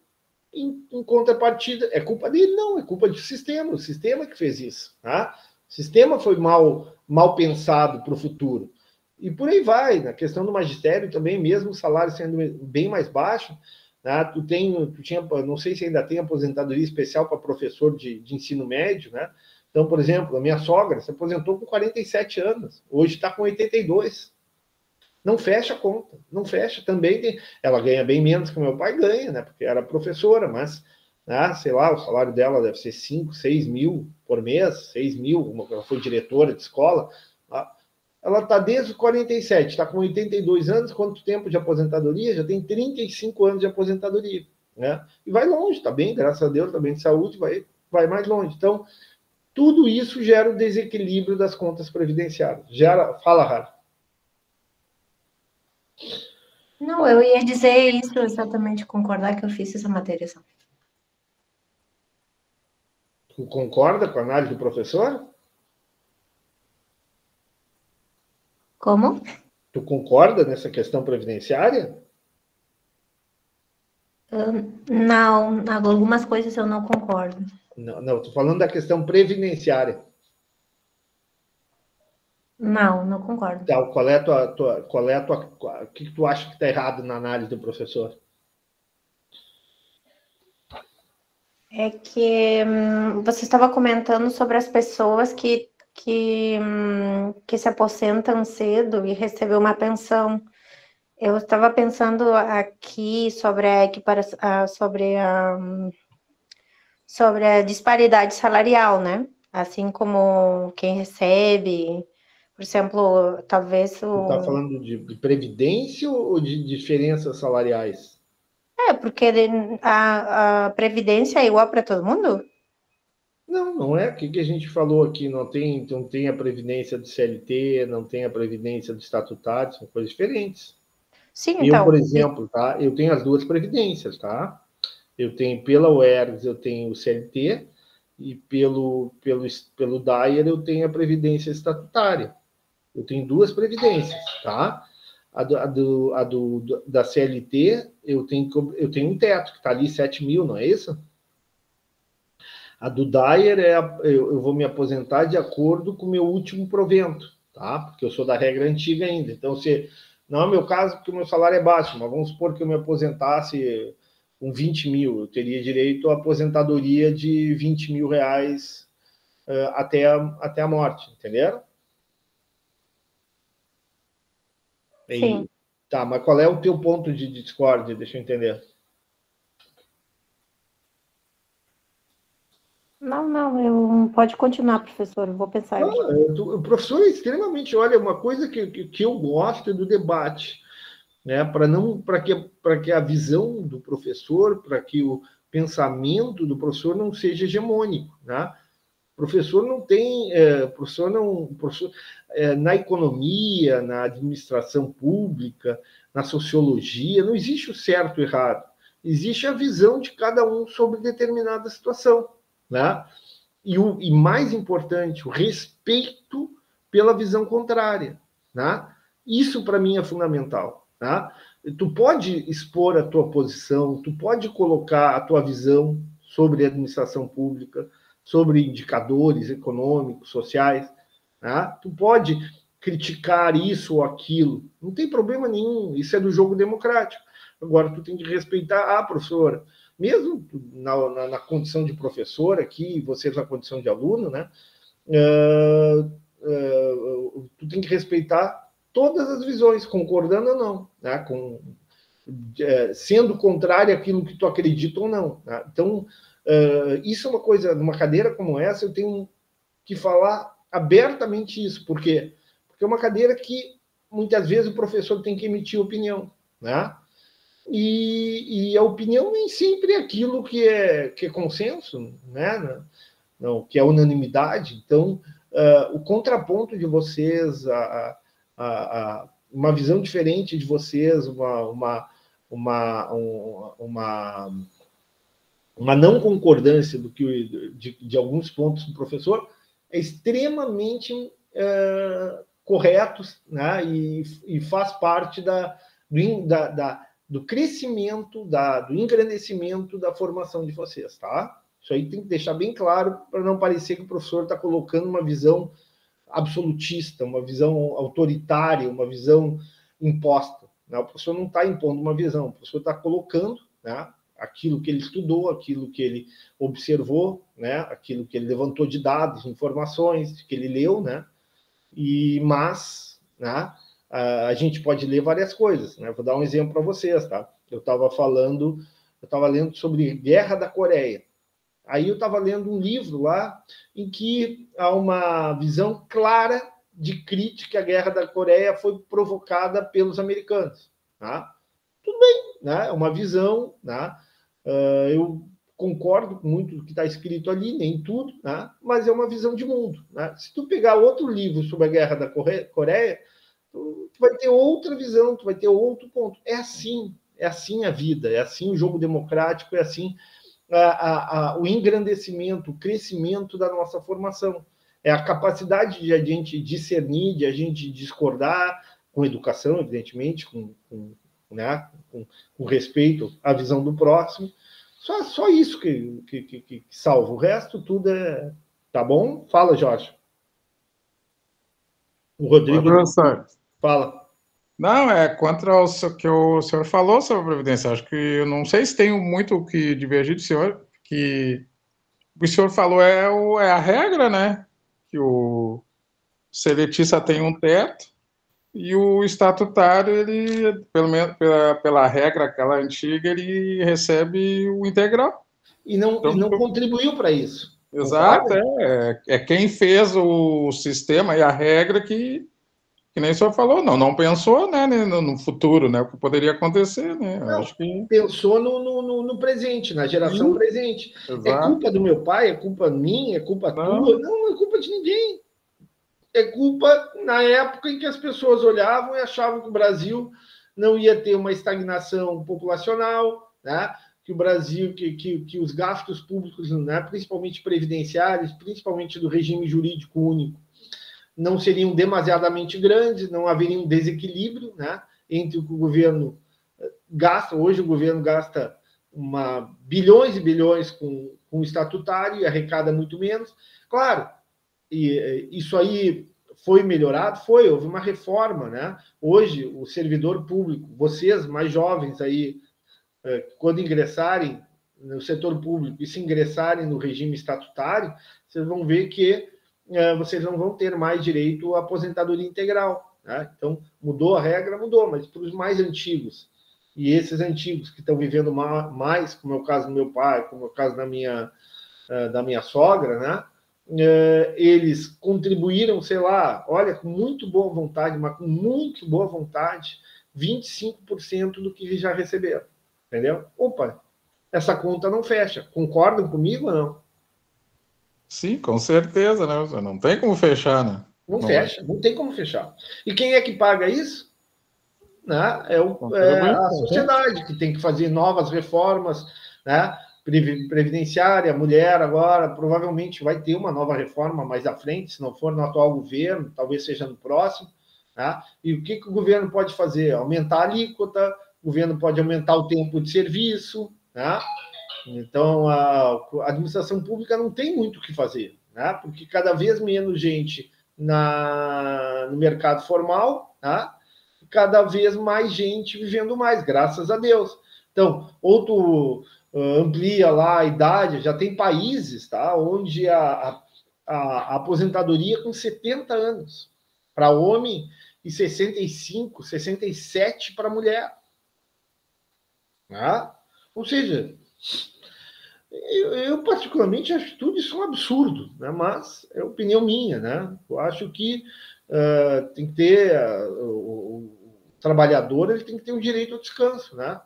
em contrapartida, é culpa dele? Não, é culpa do sistema, o sistema que fez isso. Tá? O sistema foi mal pensado para o futuro. E por aí vai, na questão do magistério também, mesmo o salário sendo bem mais baixo, né? Tu tinha, não sei se ainda tem aposentadoria especial para professor de ensino médio, né? Então, por exemplo, a minha sogra se aposentou com 47 anos, hoje está com 82. Não fecha a conta, não fecha. Também ela ganha bem menos que o meu pai ganha, né? Porque era professora, mas, né, sei lá, o salário dela deve ser 5, 6 mil por mês, 6 mil, ela foi diretora de escola. Tá? Ela está desde os 47, está com 82 anos, quanto tempo de aposentadoria? Já tem 35 anos de aposentadoria, né? E vai longe, está bem, graças a Deus, está bem de saúde, vai mais longe. Então, tudo isso gera o desequilíbrio das contas previdenciárias. Fala, Rara. Não, eu ia dizer isso exatamente, concordar que eu fiz essa matéria só. Tu concorda com a análise do professor? Como? Tu concorda nessa questão previdenciária? Não, algumas coisas eu não concordo. Não, estou falando da questão previdenciária. Não concordo. Tá, o que tu acha que está errado na análise do professor? É que você estava comentando sobre as pessoas que se aposentam cedo e recebem uma pensão. Eu estava pensando aqui sobre sobre a disparidade salarial, né? Assim como quem recebe, por exemplo, talvez Tu está falando de previdência ou de diferenças salariais? Porque a previdência é igual para todo mundo? Não é. O que a gente falou aqui? Não tem a previdência do CLT, não tem a previdência do estatutário, são coisas diferentes. Sim, Eu, então. por exemplo, tá? Eu tenho as duas previdências, tá? Eu tenho pela UERGS, eu tenho o CLT, e pelo DAIR eu tenho a previdência estatutária. Eu tenho duas previdências, tá? Da CLT, eu tenho um teto, que está ali 7 mil, não é isso? A do DAIR, eu vou me aposentar de acordo com o meu último provento, tá? Porque eu sou da regra antiga ainda. Então, não é o meu caso, porque o meu salário é baixo, mas vamos supor que eu me aposentasse com 20 mil, eu teria direito à aposentadoria de 20 mil reais até a morte, entenderam? Sim. Tá, mas qual é o teu ponto de discórdia? Deixa eu entender. Não, pode continuar, professor, eu vou pensar aqui. O professor é extremamente, olha, uma coisa que eu gosto é do debate, né? Para que a visão do professor, para que o pensamento do professor não seja hegemônico, né? O professor não tem, na economia, na administração pública, na sociologia, não existe o certo e o errado. Existe a visão de cada um sobre determinada situação, né? E mais importante, o respeito pela visão contrária, né? Isso, para mim, é fundamental, né? Tu pode expor a tua posição, tu pode colocar a tua visão sobre a administração pública, sobre indicadores econômicos, sociais, né? Tu pode criticar isso ou aquilo, não tem problema nenhum, isso é do jogo democrático. Agora, tu tem que respeitar a professora, mesmo na condição de professor aqui, vocês na condição de aluno, né? Tu tem que respeitar todas as visões, concordando ou não, né? Sendo contrário àquilo que tu acredita ou não, né? Então, isso é uma coisa, numa cadeira como essa, eu tenho que falar abertamente isso, porque é uma cadeira que muitas vezes o professor tem que emitir opinião, né? E a opinião nem sempre é aquilo que é consenso, né? Não, que é unanimidade. Então, o contraponto de vocês, uma visão diferente de vocês, uma não concordância de alguns pontos do professor é extremamente corretos, né? E faz parte do crescimento, do engrandecimento da formação de vocês, tá? Isso aí tem que deixar bem claro para não parecer que o professor está colocando uma visão absolutista, uma visão autoritária, uma visão imposta, né? O professor não está impondo uma visão, o professor está colocando, né, aquilo que ele estudou, aquilo que ele observou, né, aquilo que ele levantou de dados, informações, que ele leu, né? Mas, né, a gente pode ler várias coisas, né? Vou dar um exemplo para vocês, tá? Eu estava lendo sobre Guerra da Coreia. Aí eu estava lendo um livro lá em que há uma visão clara de crítica à Guerra da Coreia foi provocada pelos americanos, tá? Tudo bem, né? É uma visão, né? Eu concordo com muito do que está escrito ali, nem tudo, né? Mas é uma visão de mundo, né? Se tu pegar outro livro sobre a Guerra da Coreia, tu vai ter outra visão, tu vai ter outro ponto. É assim a vida, é assim o jogo democrático, é assim o engrandecimento, o crescimento da nossa formação. É a capacidade de a gente discernir, de a gente discordar, com educação, evidentemente, né, com respeito à visão do próximo. Só isso que salva. O resto tudo é... Tá bom? Fala, Jorge. O Rodrigo... Fala. Não, contra o que o senhor falou sobre a Previdência. Acho que eu não sei se tenho muito o que divergir do senhor, que o que o senhor falou é a regra, né? Que o seletista tem um teto e o estatutário, ele, pelo menos pela regra aquela antiga, ele recebe o integral. E não contribuiu para isso. Exato, é quem fez o sistema e a regra que nem o senhor falou, não pensou, né, no futuro, né, o que poderia acontecer, né? Não, acho que pensou no presente, na geração presente. Exato. É culpa do meu pai, é culpa minha, é culpa tua? Não é culpa de ninguém. É culpa na época em que as pessoas olhavam e achavam que o Brasil não ia ter uma estagnação populacional, né? Que o Brasil, que os gastos públicos, né, principalmente previdenciários, principalmente do regime jurídico único, não seriam demasiadamente grandes, não haveria um desequilíbrio, né, entre o que o governo gasta. Hoje o governo gasta bilhões e bilhões com o estatutário e arrecada muito menos. Claro, e isso aí foi melhorado? Houve uma reforma, né? Hoje, o servidor público, vocês mais jovens aí, quando ingressarem no setor público e se ingressarem no regime estatutário, vocês vão ver que vocês não vão ter mais direito à aposentadoria integral, né? Então, mudou a regra, mudou, mas para os mais antigos, e esses antigos que estão vivendo mais, como é o caso do meu pai, como é o caso da minha sogra, né? Eles contribuíram, sei lá, olha, com muito boa vontade, mas com muito boa vontade, 25% do que já receberam, entendeu? Opa, essa conta não fecha. Concordam comigo ou não? Sim, com certeza, né? Não tem como fechar, né? Não fecha, não tem como fechar. E quem é que paga isso? Né? É a sociedade que tem que fazer novas reformas, né? previdenciária, a mulher agora provavelmente vai ter uma nova reforma mais à frente, se não for no atual governo, talvez seja no próximo. Tá? E o que o governo pode fazer? Aumentar a alíquota, o governo pode aumentar o tempo de serviço. Tá? Então, a administração pública não tem muito o que fazer, né? Porque cada vez menos gente no mercado formal, tá? Cada vez mais gente vivendo mais, graças a Deus. Então, ou tu amplia lá a idade, já tem países, tá? Onde a aposentadoria com 70 anos para homem e 65, 67 para mulher. Tá? Ou seja, eu particularmente acho tudo isso um absurdo, né? Mas é opinião minha, né? Eu acho que tem que ter o trabalhador, ele tem que ter um direito ao descanso, né?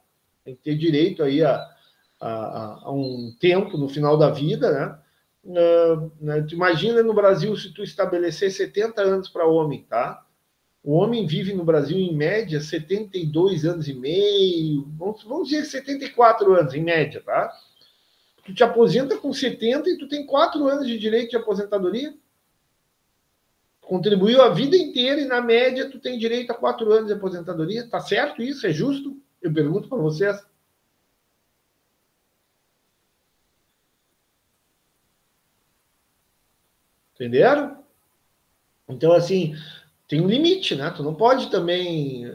Tem que ter direito aí a um tempo no final da vida, né? Tu imagina no Brasil se tu estabelecer 70 anos para homem, tá? O homem vive no Brasil, em média, 72 anos e meio, vamos dizer 74 anos, em média, tá? Tu te aposenta com 70 e tu tem 4 anos de direito de aposentadoria. Contribuiu a vida inteira e, na média, tu tem direito a 4 anos de aposentadoria. Tá certo isso? É justo? Eu pergunto para vocês. Entenderam? Então, assim, tem um limite, né? Tu não pode também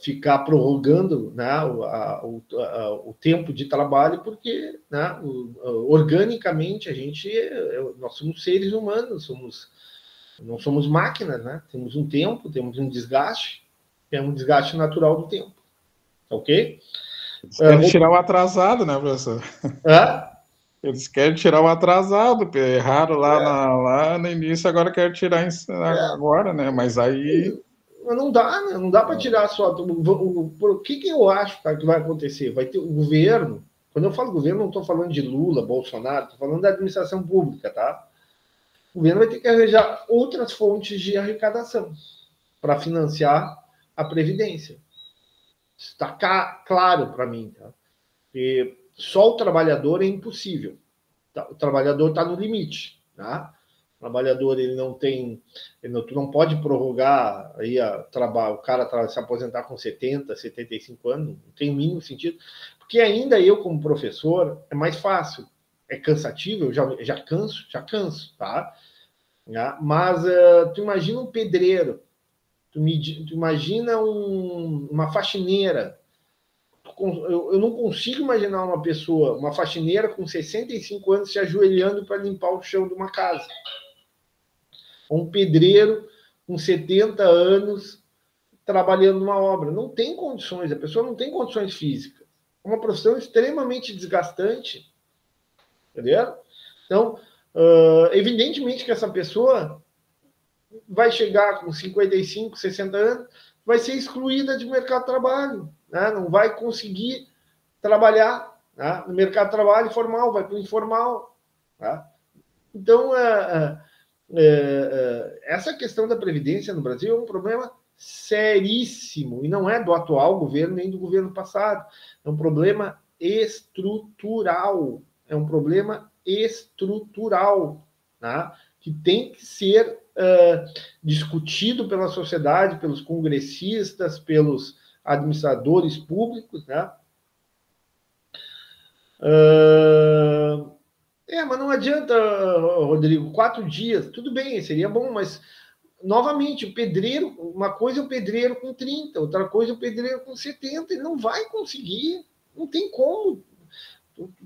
ficar prorrogando, né, o tempo de trabalho, porque, né, organicamente nós somos seres humanos, não somos máquinas, né? Temos um tempo, temos um desgaste, é um desgaste natural do tempo. Ok? Eles querem tirar o atrasado, né, professor? Eles querem tirar o atrasado, erraram lá no início, agora querem tirar agora, né? Mas aí... Não dá, né? Não dá para tirar só. O que eu acho, tá, que vai acontecer? Vai ter o governo. Quando eu falo governo, não estou falando de Lula, Bolsonaro, estou falando da administração pública, tá? O governo vai ter que arranjar outras fontes de arrecadação para financiar a Previdência. Está claro para mim, tá? Porque só o trabalhador é impossível. Tá? O trabalhador está no limite, tá? O trabalhador, tu não pode prorrogar aí o cara se aposentar com 70, 75 anos, não tem o mínimo sentido, porque ainda eu, como professor, é mais fácil, é cansativo, eu já canso, tá? Mas tu imagina um pedreiro, tu imagina uma faxineira, eu não consigo imaginar uma faxineira com 65 anos se ajoelhando para limpar o chão de uma casa. Um pedreiro com 70 anos trabalhando numa obra. Não tem condições, a pessoa não tem condições físicas. É uma profissão extremamente desgastante. Entendeu? Então, evidentemente que essa pessoa vai chegar com 55, 60 anos, vai ser excluída do mercado de trabalho, né? Não vai conseguir trabalhar, né, no mercado de trabalho formal, vai para o informal. Tá? Então, essa questão da Previdência no Brasil é um problema seríssimo, e não é do atual governo nem do governo passado. É um problema estrutural. É um problema estrutural, tá? Que tem que ser discutido pela sociedade, pelos congressistas, pelos administradores públicos, né? Mas não adianta, Rodrigo, 4 dias, tudo bem, seria bom, mas, novamente, o pedreiro, uma coisa é o pedreiro com 30, outra coisa é o pedreiro com 70, ele não vai conseguir, não tem como.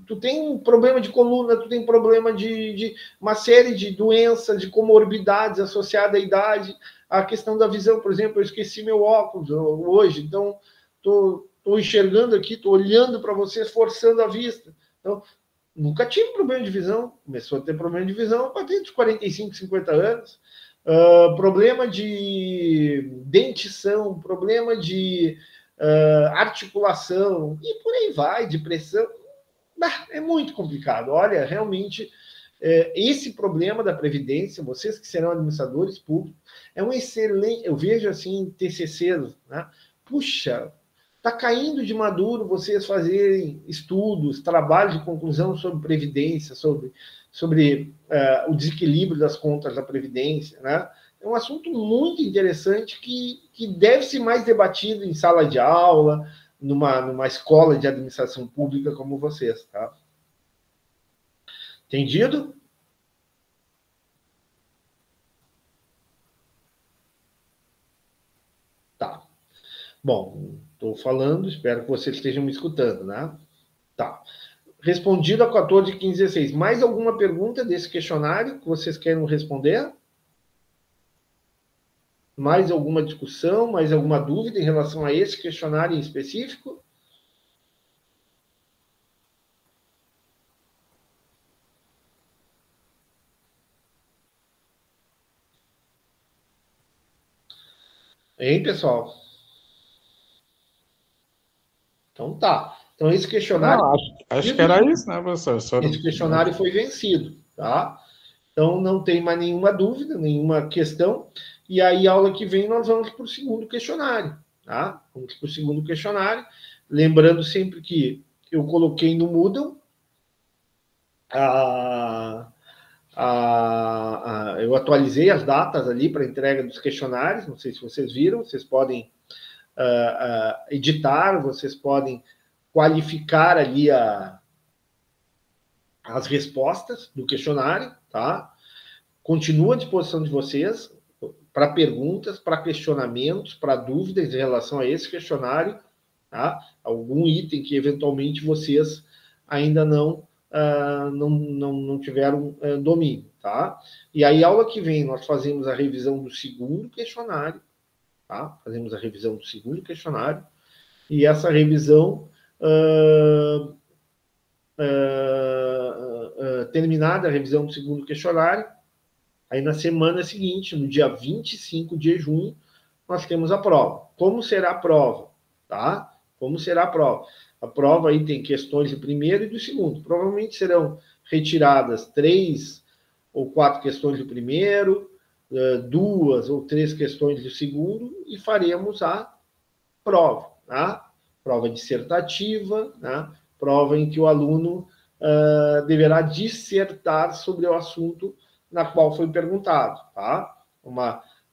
Tu tem um problema de coluna, tu tem problema de uma série de doenças, de comorbidades associadas à idade, a questão da visão, por exemplo, eu esqueci meu óculos hoje, então estou enxergando aqui, estou olhando para vocês, forçando a vista. Então, nunca tive problema de visão, começou a ter problema de visão a partir dos 45, 50 anos. Problema de dentição, problema de articulação, e por aí vai, depressão. É muito complicado. Olha, realmente, esse problema da Previdência, vocês que serão administradores públicos, é um excelente... Eu vejo, assim, TCCs, né? Puxa, Está caindo de maduro vocês fazerem estudos, trabalhos de conclusão sobre previdência, sobre o desequilíbrio das contas da previdência, né? É um assunto muito interessante que deve ser mais debatido em sala de aula, numa escola de administração pública como vocês, tá? Entendido? Tá. Bom, estou falando, espero que vocês estejam me escutando, né? Tá. Respondido a 14, 15, 16. Mais alguma pergunta desse questionário que vocês querem responder? Mais alguma discussão, mais alguma dúvida em relação a esse questionário em específico? Hein, pessoal? Então tá. Então esse questionário... Não, acho que era isso, né, professor? Esse questionário foi vencido, tá? Então não tem mais nenhuma dúvida, nenhuma questão. E aí, aula que vem, nós vamos para o segundo questionário, tá? Vamos para o segundo questionário. Lembrando sempre que eu coloquei no Moodle eu atualizei as datas ali para entrega dos questionários, não sei se vocês viram, vocês podem editar, vocês podem qualificar ali as respostas do questionário, tá? Continua à disposição de vocês para perguntas, para questionamentos, para dúvidas em relação a esse questionário, tá? Algum item que eventualmente vocês ainda não tiveram domínio, tá? E aí, aula que vem, nós fazemos a revisão do segundo questionário, tá? Fazemos a revisão do segundo questionário, e essa revisão, terminada a revisão do segundo questionário, aí na semana seguinte, no dia 25 de junho, nós temos a prova. Como será a prova? Tá? Como será a prova? A prova aí tem questões do primeiro e do segundo. Provavelmente serão retiradas 3 ou 4 questões do primeiro, 2 ou 3 questões do segundo, e faremos a prova. Tá? Prova dissertativa, tá? Prova em que o aluno deverá dissertar sobre o assunto na qual foi perguntado, tá?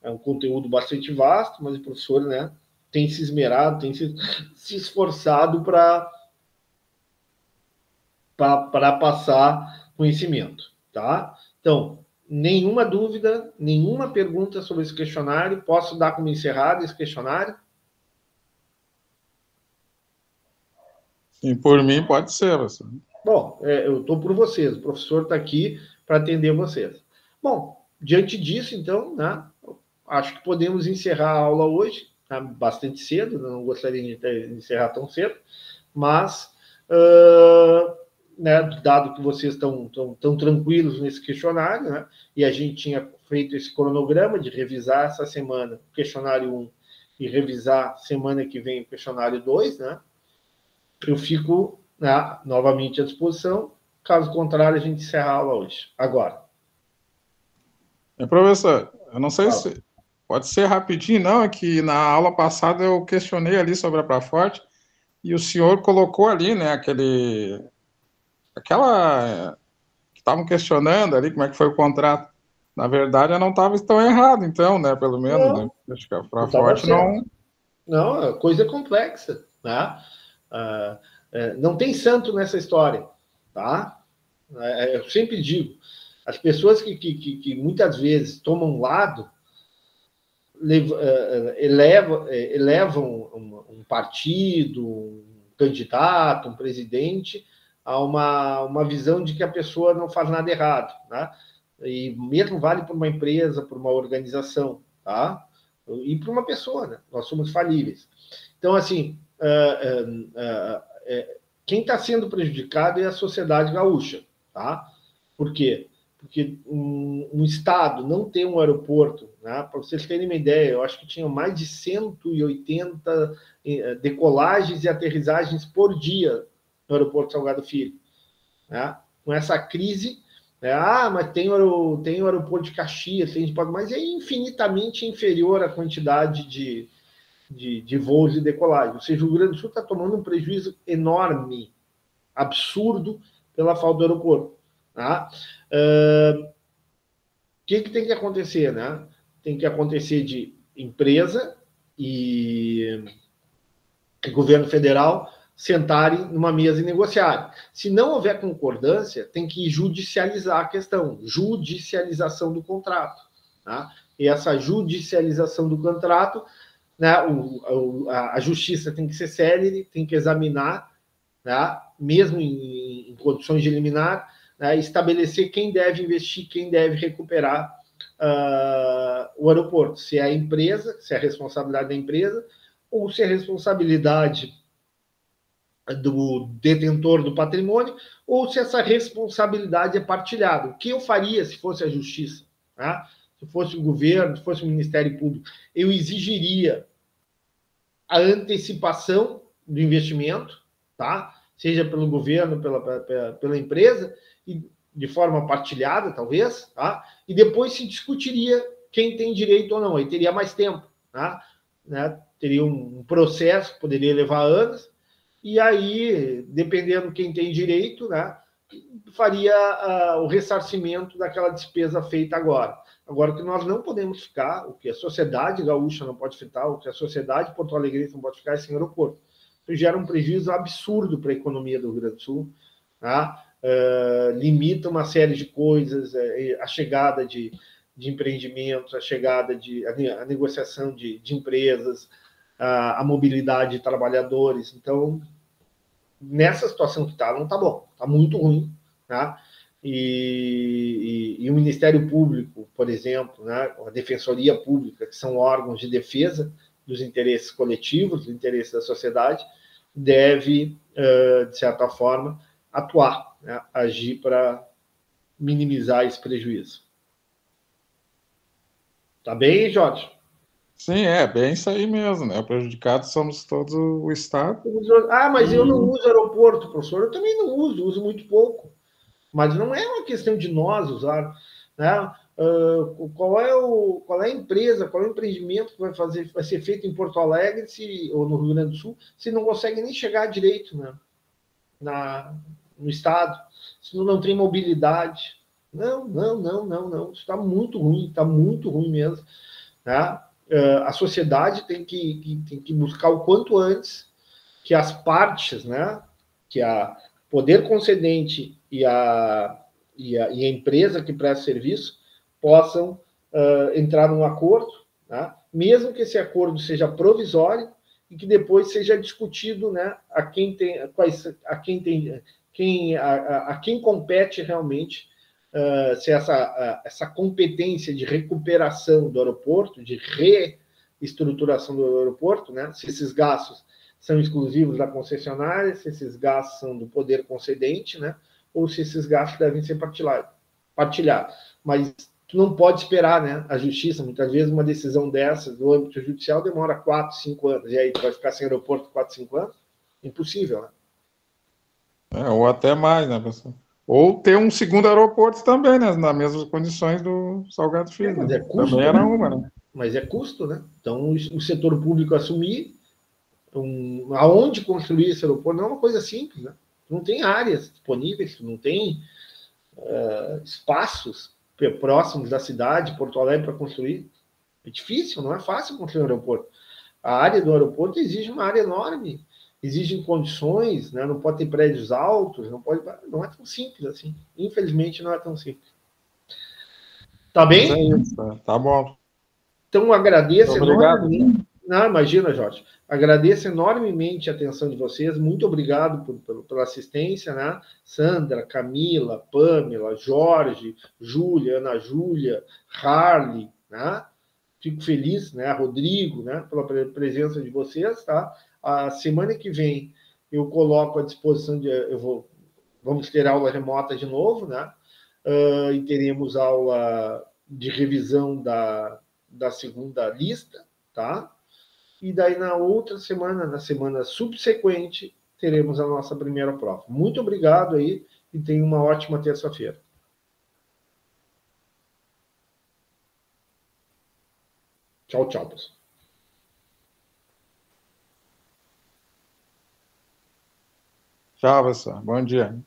É um conteúdo bastante vasto, mas o professor, né, tem se esmerado, tem se esforçado para passar conhecimento, tá? Então, nenhuma dúvida, nenhuma pergunta sobre esse questionário. Posso dar como encerrado esse questionário? Sim, por mim pode ser, professor. Bom, eu estou por vocês, o professor está aqui para atender vocês. Bom, diante disso, então, né, acho que podemos encerrar a aula hoje, tá? Bastante cedo, não gostaria de encerrar tão cedo, mas, né, dado que vocês estão tranquilos nesse questionário, né, e a gente tinha feito esse cronograma de revisar essa semana o questionário 1 e revisar semana que vem o questionário 2, né, eu fico, né, novamente à disposição. Caso contrário, a gente encerra a aula hoje, agora. Professor, eu não sei se pode ser rapidinho, não, é que na aula passada eu questionei ali sobre a Praforte e o senhor colocou ali, né, aquela que estavam questionando ali como é que foi o contrato. Na verdade, eu não estava tão errado, então, né, pelo menos, não, né, acho que a Praforte não... Não, a coisa é complexa, né? Não tem santo nessa história, tá? Eu sempre digo, as pessoas que muitas vezes tomam lado elevam um partido, um candidato, um presidente a uma visão de que a pessoa não faz nada errado, né? E mesmo vale para uma empresa, para uma organização, tá? E para uma pessoa, né? Nós somos falíveis. Então, assim, quem está sendo prejudicado é a sociedade gaúcha, tá? Por quê? Porque um estado não tem um aeroporto, né? Para vocês terem uma ideia, eu acho que tinha mais de 180 decolagens e aterrissagens por dia no aeroporto Salgado Filho, né? Com essa crise, né? Mas tem o aeroporto de Caxias, mas é infinitamente inferior à quantidade de voos e decolagem. Ou seja, o Rio Grande do Sul está tomando um prejuízo enorme, absurdo, pela falta do aeroporto. Tá? O que tem que acontecer? Né? Tem que acontecer de empresa e governo federal sentarem numa mesa e negociarem. Se não houver concordância, tem que judicializar a questão, judicialização do contrato. Tá? E essa judicialização do contrato, né, a justiça tem que ser célere, tem que examinar, né, mesmo em condições de liminar, né, estabelecer quem deve investir, quem deve recuperar o aeroporto. Se é a empresa, se é a responsabilidade da empresa, ou se é a responsabilidade do detentor do patrimônio, ou se essa responsabilidade é partilhada. O que eu faria se fosse a justiça? Né? Se fosse o governo, se fosse o Ministério Público, eu exigiria a antecipação do investimento, tá? Seja pelo governo, pela empresa, e de forma partilhada, talvez, tá? E depois se discutiria quem tem direito ou não. Aí teria mais tempo, tá? Né? Teria um processo que poderia levar anos, e aí, dependendo quem tem direito, né, faria o ressarcimento daquela despesa feita agora. Agora, o que nós não podemos ficar, o que a sociedade gaúcha não pode ficar, o que a sociedade porto-alegrense não pode ficar, é sem aeroporto. Isso gera um prejuízo absurdo para a economia do Rio Grande do Sul, tá? Limita uma série de coisas, a chegada de empreendimentos, a negociação de empresas, a mobilidade de trabalhadores. Então, nessa situação que está, não está bom, está muito ruim, tá? E o Ministério Público, por exemplo, né, a Defensoria Pública, que são órgãos de defesa dos interesses coletivos, dos interesses da sociedade, deve, de certa forma, atuar, né, agir para minimizar esse prejuízo. Tá bem, Jorge? Sim, é bem isso aí mesmo, né? Prejudicados somos todos o Estado. Mas eu não uso aeroporto, professor. Eu também não uso muito pouco. Mas não é uma questão de nós usar, né? Qual é a empresa, qual é o empreendimento que vai ser feito em Porto Alegre ou no Rio Grande do Sul, se não consegue nem chegar direito, né, no estado, se não tem mobilidade. Não. Isso está muito ruim mesmo, né? A sociedade tem que buscar o quanto antes que as partes, né, que a poder concedente e a empresa que presta serviço possam entrar num acordo, né, mesmo que esse acordo seja provisório e que depois seja discutido, né, a quem compete realmente se essa competência de recuperação do aeroporto, de reestruturação do aeroporto, né, se esses gastos são exclusivos da concessionária, se esses gastos são do poder concedente, né, ou se esses gastos devem ser partilhados. Mas tu não pode esperar, né, a justiça, muitas vezes uma decisão dessas, do âmbito judicial, demora 4, 5 anos, e aí tu vai ficar sem aeroporto 4, 5 anos? Impossível, né? Ou até mais, né, pessoal? Ou ter um segundo aeroporto também, né? Nas mesmas condições do Salgado Filho. Mas é custo, também era uma, né? Mas é custo, né? Então, o setor público assumir aonde construir esse aeroporto não é uma coisa simples, né? Não tem áreas disponíveis, não tem espaços próximos da cidade, Porto Alegre, para construir. É difícil, não é fácil construir um aeroporto. A área do aeroporto exige uma área enorme, exigem condições, né? Não pode ter prédios altos, não é tão simples assim. Infelizmente, não é tão simples. Tá bem? É isso, tá bom. Então, agradeço enormemente. Não, imagina, Jorge. Agradeço enormemente a atenção de vocês. Muito obrigado pela assistência, né? Sandra, Camila, Pamela, Jorge, Júlia, Ana Júlia, Harley, né? Fico feliz, né? Rodrigo, né? Pela presença de vocês, tá? A semana que vem eu coloco à disposição vamos ter aula remota de novo, né? E teremos aula de revisão da segunda lista, tá? E daí na outra semana, na semana subsequente, teremos a nossa primeira prova. Muito obrigado aí e tenha uma ótima terça-feira. Tchau, pessoal. Tchau, pessoal. Bom dia.